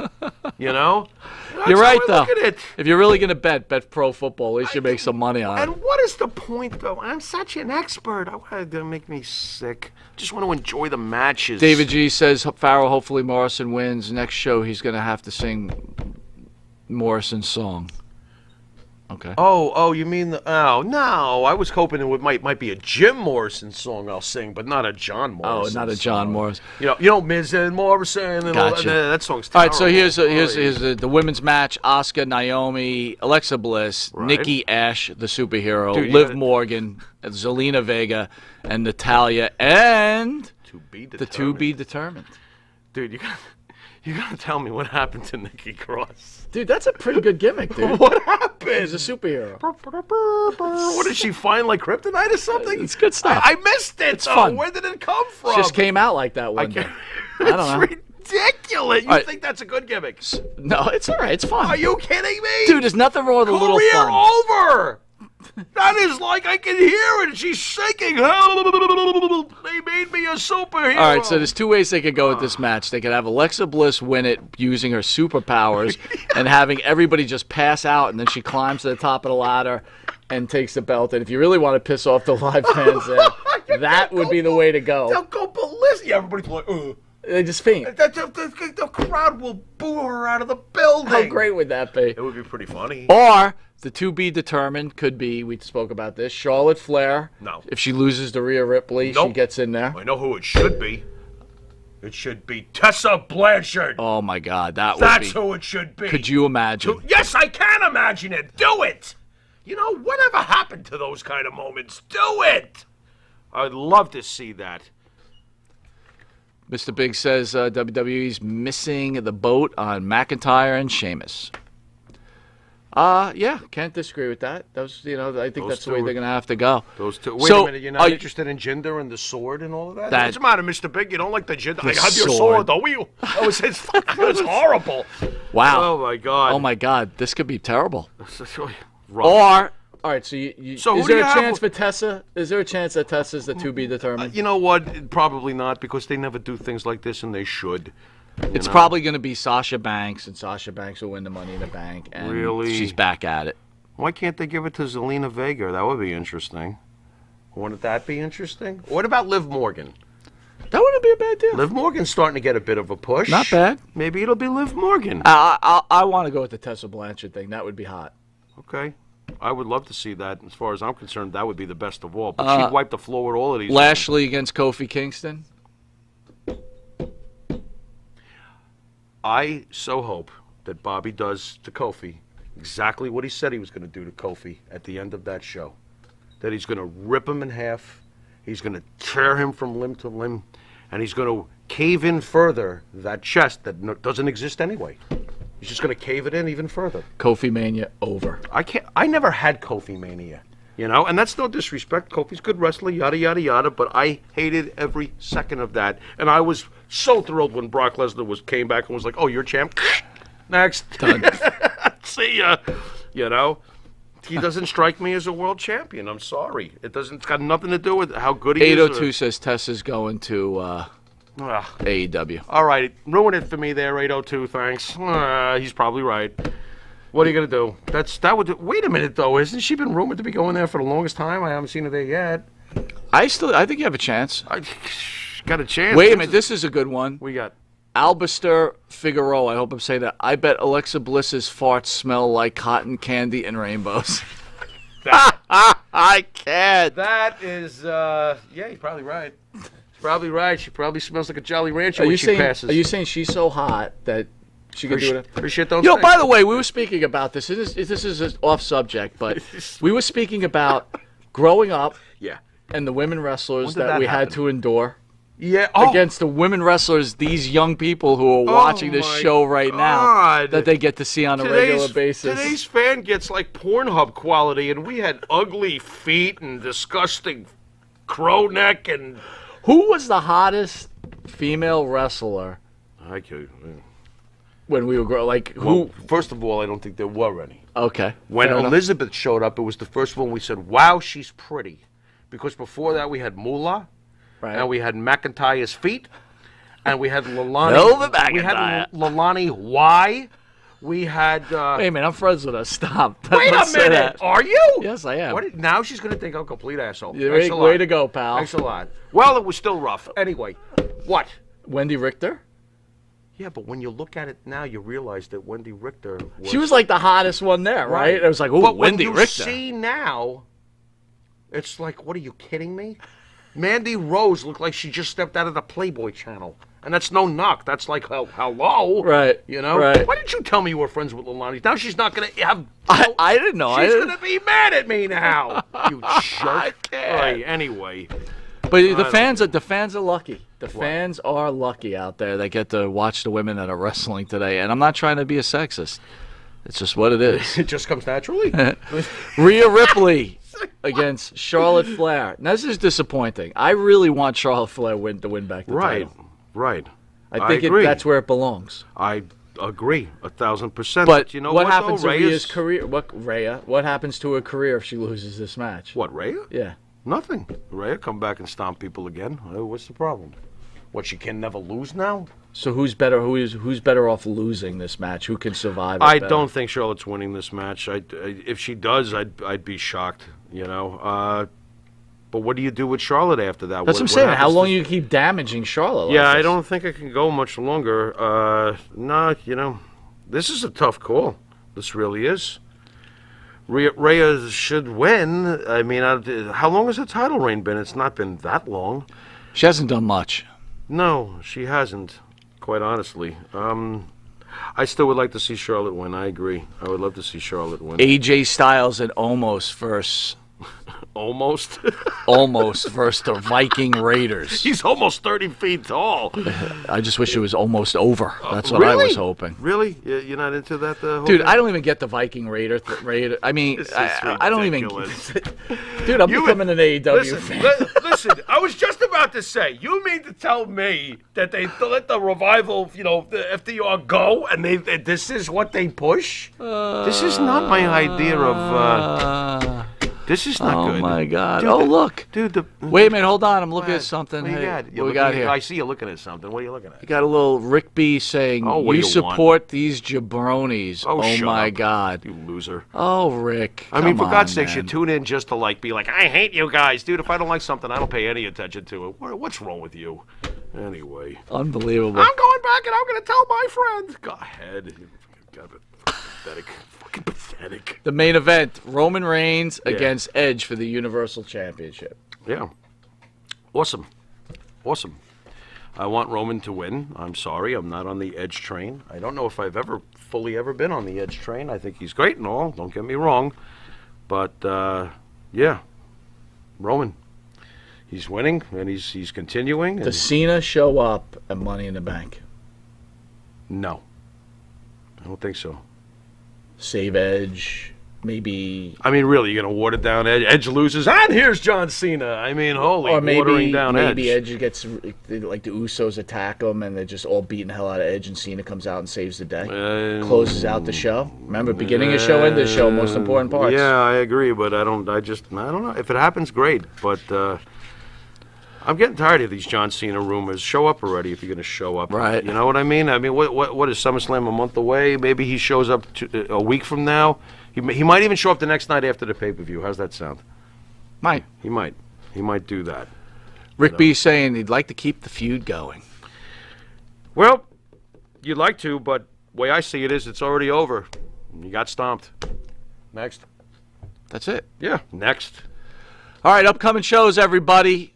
You know? That's You're right, how I though. look at it. If you're really going to bet pro football. At least you make some money on And it. what is the point, though? I'm such an expert. I want to make me sick. Just want to enjoy the matches. David G says, Pharaoh, hopefully Morrison wins. Next show, he's going to have to sing Morrison's song. Okay. Oh, you mean the? Oh no, I was hoping it might be a Jim Morrison song I'll sing, but not a John Morrison. Not a John song. Morrison. You know, Miz and Morrison and all that. Gotcha. That song's All terrible. right, so here's the women's match: Asuka, Naomi, Alexa Bliss, Right. Nikki Ash, the superhero, Dude, you Liv gotta- Morgan, Zelina Vega, and Natalia, and To be the determined. to be determined. Dude, you gotta tell me what happened to Nikki Cross. Dude, that's a pretty good gimmick, dude. What happened? He's a superhero. What did she find, like kryptonite or something? It's good stuff. I missed it. It's though. fun. Where did it come from? Just came out like that one day. I don't know. It's ridiculous. You All right. think that's a good gimmick? No, it's all right. It's fun. Are you kidding me? Dude, there's nothing wrong with a little Career fun. over. That is like I can hear it. She's shaking. They made me a superhero. All right, so there's two ways they could go with this match. They could have Alexa Bliss win it using her superpowers and having everybody just pass out, and then she climbs to the top of the ladder and takes the belt. And if you really want to piss off the live fans, that would be the way to They'll go. go ballistic. Everybody's like, ugh. They just faint. The crowd will boo her out of the building. How great would that be? It would be pretty funny. Or the to be determined could be, we spoke about this, Charlotte Flair. No. If she loses to Rhea Ripley, she Nope. gets in there. I know who it should be. It should be Tessa Blanchard. Oh, my God. That's That's who it should be. Could you imagine? Yes, I can imagine it. Do it. You know, whatever happened to those kind of moments? Do it. I'd love to see that. Mr. Big says WWE's missing the boat on McIntyre and Sheamus. Yeah, can't disagree with that. Those, I think Those that's the way two they're going to have to go. Those two. Wait So, a minute. You're not interested in Jinder and the sword and all of that? That- What's the matter, Mr. Big? You don't like the Jinder? I The have your sword. sword, though. It was horrible. Wow. Oh my God. Oh, my God. This could be terrible. Rough. Or, all right, so, So who is do there you a have chance with- for Tessa? Is there a chance that Tessa's the to be determined? You know what? Probably not, because they never do things like this, and they should. It's probably going to be Sasha Banks, and Sasha Banks will win the Money in the Bank, and Really? she's back at it. Why can't they give it to Zelina Vega? That would be interesting. Wouldn't that be interesting? What about Liv Morgan? That wouldn't be a bad deal. Liv Morgan's starting to get a bit of a push. Not bad. Maybe it'll be Liv Morgan. I want to go with the Tessa Blanchard thing. That would be hot. Okay. I would love to see that. As far as I'm concerned, that would be the best of all. But she'd wipe the floor with all of these. Lashley against Kofi Kingston. I so hope that Bobby does to Kofi exactly what he said he was going to do to Kofi at the end of that show. That he's going to rip him in half, he's going to tear him from limb to limb, and he's going to cave in further that chest that doesn't exist anyway. He's just going to cave it in even further. Kofi Mania over. I never had Kofi Mania, and that's no disrespect. Kofi's a good wrestler, yada, yada, yada, but I hated every second of that. And I was so thrilled when Brock Lesnar came back and was like, oh, you're champ? Next. Done. See ya. He doesn't strike me as a world champion. I'm sorry. It's got nothing to do with how good he is. 802 says Tessa's going to AEW. All right, ruin it for me there, 802. Thanks. He's probably right. What are you gonna do? Wait a minute though. Hasn't she been rumored to be going there for the longest time? I haven't seen her there yet. I think you have a chance. I got a chance. Wait a minute. This is a good one. We got. Albister Figueroa. I hope I'm saying that. I bet Alexa Bliss's farts smell like cotton candy and rainbows. I can't. That is. Yeah, he's probably right. He's probably right. She probably smells like a Jolly Rancher Are when you she saying? passes. Are you saying she's so hot that she can do it? Her shit don't Yo, stink. by the way, we were speaking about this. This is off subject, but we were speaking about growing up Yeah. and the women wrestlers When did that we happen? had to endure. Yeah. against the women wrestlers, these young people who are watching this my show right now God. that they get to see on a regular basis. Today's fan gets like Pornhub quality, and we had ugly feet and disgusting crow neck and. Who was the hottest female wrestler I could. when we were growing? Like who? Well, first of all, I don't think there were any. Okay. When fair enough. Elizabeth showed up, it was the first one we said, "Wow, she's pretty," because before that we had Moolah, Right. and we had McIntyre's feet, and we had Lalani. Velvet We had McIntyre. Lalani Y. We had. Wait a minute, I'm friends with her. Stop. Wait a Don't say minute. that. Are you? Yes, I am. Now she's going to think I'm a complete asshole. Yeah, Thanks a lot. way to go, pal. Thanks a lot. Well, it was still rough. Anyway, what? Wendy Richter? Yeah, but when you look at it now, you realize that Wendy Richter was... She was like the hottest one there, right? It was like, oh, But Wendy when you Richter. see now, it's like, what are you kidding me? Mandy Rose looked like she just stepped out of the Playboy channel. And that's no knock. That's like, hello. Right, You know? right. Why didn't you tell me you were friends with Lalani? Now she's not going to have... I didn't know. She's going to be mad at me now. You jerk. can't. Right, anyway. But the fans are lucky. The fans are lucky out there that get to watch the women that are wrestling today. And I'm not trying to be a sexist. It's just what it is. It just comes naturally. Rhea Ripley against Charlotte Flair. Now, this is disappointing. I really want Charlotte Flair to win back the title. Right. I think agree. that's where it belongs. I agree 1,000%. But you know what what happens though? to Rhea's career? What happens to her career if she loses this match? What, Rhea? Yeah. Nothing. Rhea come back and stomp people again. What's the problem? What, she can never lose now? So who's better? Who's better off losing this match? Who can survive? It I better? don't think Charlotte's winning this match. If she does, I'd be shocked. You know. But what do you do with Charlotte after that? That's what I'm saying. How long you keep damaging Charlotte? Yeah, like I this? don't think I can go much longer. No, you know, this is a tough call. This really is. Rhea should win. I mean, how long has her title reign been? It's not been that long. She hasn't done much. No, she hasn't, quite honestly. I still would like to see Charlotte win. I agree. I would love to see Charlotte win. AJ Styles and Omos versus Almost. versus the Viking Raiders. He's almost 30 feet tall. I just wish it was almost over. That's what I was hoping. Really? You're not into that? Whole Dude, thing? I don't even get the Viking Raider. I mean, This is I don't even. ridiculous. Dude, I'm becoming an AEW Listen, fan. listen, I was just about to say, you mean to tell me that they let the revival, the FDR go, and this is what they push? This is not my idea of. This is not Oh good. my God! Dude, Oh look! Dude, Wait a minute, hold on. I'm looking at What? something. What do you Hey, got? what we got here? I see you looking at something. What are you looking at? You got a little Rick B saying, Oh, what do "You you support these jabronis." Oh, shut my up. God! You loser. Oh, Rick. I mean, come for God's on, sakes, you man. tune in just to be like, I hate you guys, dude. If I don't like something, I don't pay any attention to it. What's wrong with you? Anyway, Unbelievable. I'm going back and I'm going to tell my friends. Go ahead. God, pathetic. Fucking pathetic. The main event: Roman Reigns against Edge for the Universal Championship. Yeah. Awesome. I want Roman to win. I'm sorry, I'm not on the Edge train. I don't know if I've ever been on the Edge train. I think he's great and all. Don't get me wrong. But, yeah. Roman. He's winning, and he's continuing. And Does Cena show up at Money in the Bank? no. I don't think so. Save Edge, maybe, I mean, really, you're going to water down Edge? Edge loses, and here's John Cena. I mean, holy, or maybe watering down maybe Edge. Edge gets like the Usos attack him and they're just all beating the hell out of Edge, and Cena comes out and saves the day, closes out the show. Remember, beginning of show, end of show, most important parts. Yeah, I agree, but I don't know. If it happens, great, but I'm getting tired of these John Cena rumors. Show up already if you're going to show up. Right. You know what I mean? I mean, what is SummerSlam a month away? Maybe he shows up a week from now. He might even show up the next night after the pay-per-view. How's that sound? Might. He might do that. Rick B saying he'd like to keep the feud going. Well, you'd like to, but the way I see it is it's already over. You got stomped. Next. That's it. Yeah, next. All right, upcoming shows, everybody.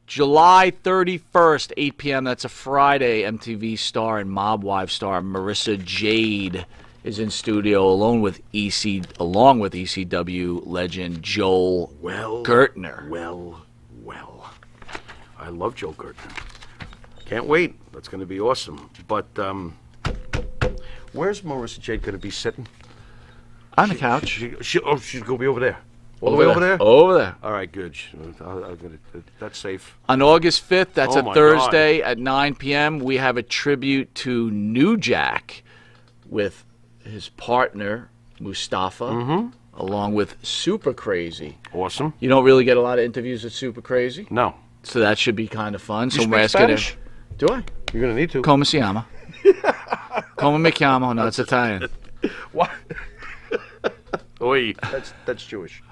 July 31st, 8 p.m. That's a Friday. MTV star and Mob Wife star Marissa Jade is in studio along with ECW legend Joel Gertner. Well. I love Joel Gertner. Can't wait. That's going to be awesome. But where's Marissa Jade going to be sitting? On the couch. She's going to be over there. All the way over there? Over there. All right, good. That's safe. On August 5th, that's Oh a my Thursday at 9 p.m., we have a tribute to New Jack with his partner, Mustafa, along with Super Crazy. Awesome. You don't really get a lot of interviews with Super Crazy, No. so that should be kind of fun. So You we're speak asking Spanish? Do I? You're going to need to. Come si llama. Come me chiamo. No, it's Italian. What? Oi, that's Jewish.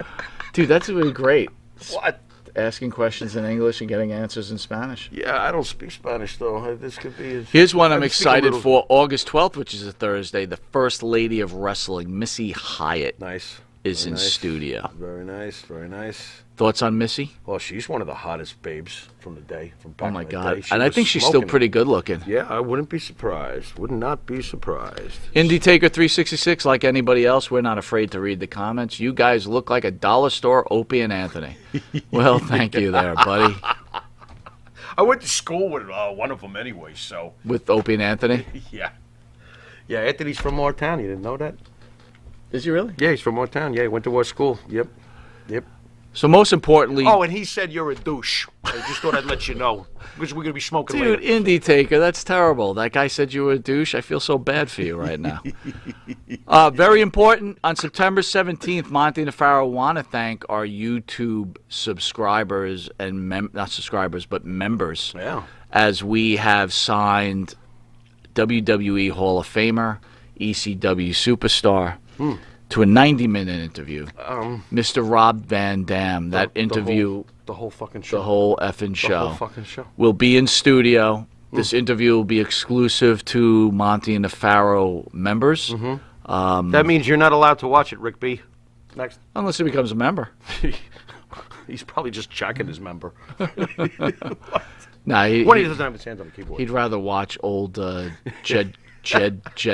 Dude, that's really great. What? Asking questions in English and getting answers in Spanish. Yeah, I don't speak Spanish, though. This could be... Here's one I I'm speak a excited little- for. August 12th, which is a Thursday, the First Lady of Wrestling, Missy Hyatt, Nice. is Very in nice. studio. Very nice, very nice. Thoughts on Missy? Well, she's one of the hottest babes from the day. From back Oh, my in the God. day. She And I was think she's still smoking it. pretty good looking. Yeah, I wouldn't be surprised. Would not be surprised. Indie Taker 366, like anybody else, we're not afraid to read the comments. You guys look like a dollar store Opie and Anthony. Well, thank you there, buddy. I went to school with one of them anyway, so... With Opie and Anthony. Yeah. Yeah, Anthony's from our town. You didn't know that? Is he really? Yeah, he's from our town. Yeah, he went to our school. Yep. Yep. So most importantly, Oh, and he said you're a douche. I just thought I'd let you know. Because we're going to be smoking dude, later. Indie Taker, that's terrible. That guy said you were a douche. I feel so bad for you right now. Very important, on September 17th, Monte The Pharaoh want to thank our YouTube subscribers and not subscribers, but members. Yeah. As we have signed WWE Hall of Famer, ECW superstar, to a 90-minute interview. Mr. Rob Van Dam, that interview, The whole fucking show. the whole effing The show, whole fucking show. will be in studio. This interview will be exclusive to Monte and the Pharaoh members, That means you're not allowed to watch it, Rick B. Next. unless he becomes a member. He's probably just checking his member. Nah, When he doesn't have his hands on the keyboard. he'd rather watch old Jed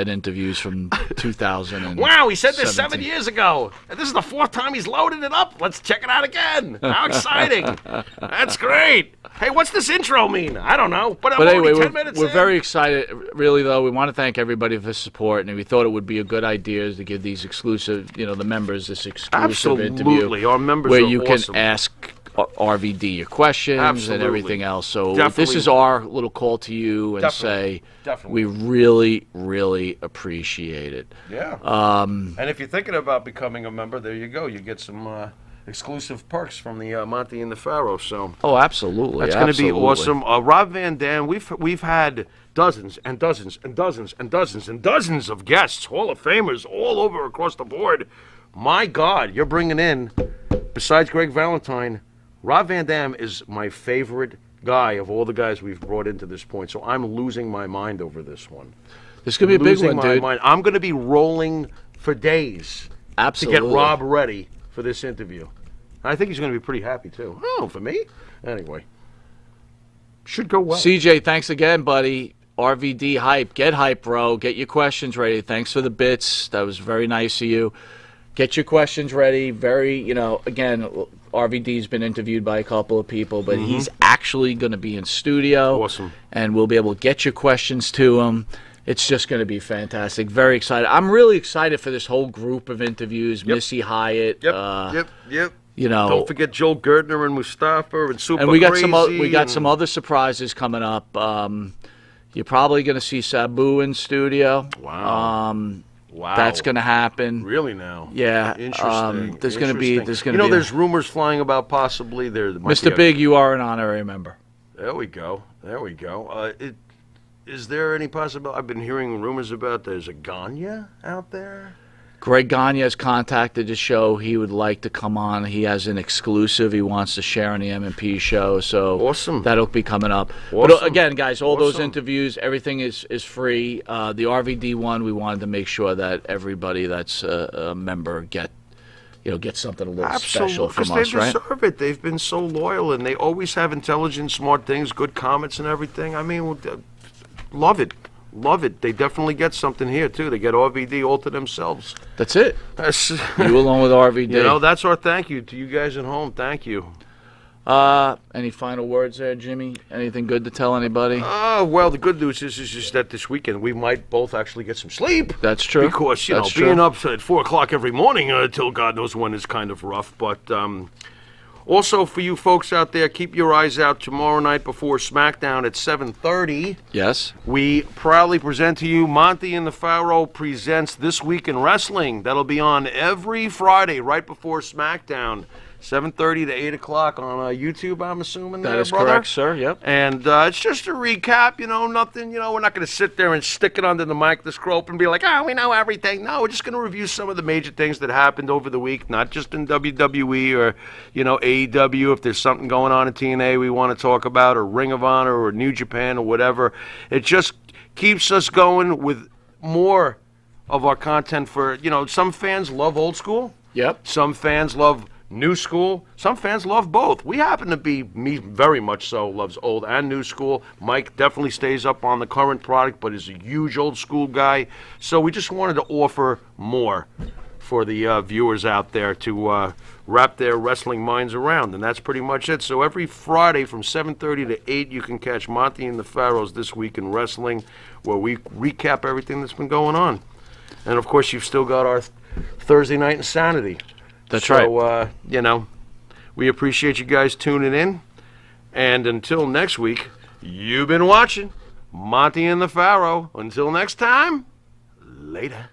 interviews from 2000. And Wow, he said this 7 17. years ago. And this is the fourth time he's loaded it up. Let's check it out again. How exciting. That's great. Hey, what's this intro mean? I don't know. But I'm But anyway, only 10 minutes we're in. very excited. Really, though, we want to thank everybody for the support, and we thought it would be a good idea to give these exclusive, the members this exclusive interview. Absolutely. Our members where are you awesome. can ask RVD your questions Absolutely. and everything else. So Definitely. this is our little call to you and say Definitely. we really, really appreciate it. Yeah. And if you're thinking about becoming a member, there you go. You get some exclusive perks from the Monte and the Pharaoh. So Oh, absolutely. that's going to be absolutely. awesome. Rob Van Dam, we've had dozens and dozens and dozens and dozens and dozens of guests, Hall of Famers, all over across the board. My God, you're bringing in, besides Greg Valentine, Rob Van Dam is my favorite guy of all the guys we've brought into this point. So I'm losing my mind over this one. This could be a big Losing one, my dude. mind. I'm going to be rolling for days Absolutely. to get Rob ready for this interview. I think he's going to be pretty happy too. Oh, for me? Anyway, should go well. CJ, thanks again, buddy. RVD hype. Get hype, bro. Get your questions ready. Thanks for the bits. That was very nice of you. Get your questions ready. Very, again, RVD's been interviewed by a couple of people, but he's actually going to be in studio. Awesome. And we'll be able to get your questions to him. It's just going to be fantastic. Very excited. I'm really excited for this whole group of interviews. Missy Hyatt. Yep. Don't forget Joel Gertner and Mustafa and Super and we got Crazy some other surprises coming up. You're probably going to see Sabu in studio. Wow. Wow. That's going to happen. Really now? Yeah. Interesting. There's going to be. There's rumors flying about possibly there. might be Mr. a- Big, you are an honorary member. There we go. Is there any possibility? I've been hearing rumors about there's a Gagne out there. Greg Gagne has contacted the show. He would like to come on. He has an exclusive he wants to share on the M&P show. So Awesome. that'll be coming up. Awesome. But again, guys, all those Awesome. interviews, everything is free. The RVD one, we wanted to make sure that everybody that's a member get something a little special from because us, they right? deserve it. They've been so loyal, and they always have intelligent, smart things, good comments, and everything. I mean, love it. Love it. They definitely get something here, too. They get RVD all to themselves. That's it. That's, You along with RVD. that's our thank you to you guys at home. Thank you. Any final words there, Jimmy? Anything good to tell anybody? Well, the good news is just that this weekend we might both actually get some sleep. That's true. Because, That's true. being up at 4 o'clock every morning until God knows when is kind of rough. But also for you folks out there, keep your eyes out tomorrow night before SmackDown at 7:30. Yes. We proudly present to you Monte and the Pharaoh presents This Week in Wrestling. That'll be on every Friday right before SmackDown. 7:30 to 8 o'clock on YouTube, I'm assuming. That there, is brother? correct, sir. Yep. And it's just a recap, nothing, we're not going to sit there and stick it under the microscope and be like, we know everything. No, we're just going to review some of the major things that happened over the week, not just in WWE or, AEW. If there's something going on in TNA we want to talk about, or Ring of Honor or New Japan or whatever. It just keeps us going with more of our content for, some fans love old school. Yep. Some fans love new school. Some fans love both. We happen to be, me very much so, loves old and new school. Mike definitely stays up on the current product, but is a huge old school guy. So we just wanted to offer more for the viewers out there to wrap their wrestling minds around. And that's pretty much it. So every Friday from 7:30 to 8, you can catch Monte and the Pharaohs This Week in Wrestling, where we recap everything that's been going on. And, of course, you've still got our Thursday Night Insanity. That's right. So, we appreciate you guys tuning in. And until next week, you've been watching Monte and the Pharaoh. Until next time, later.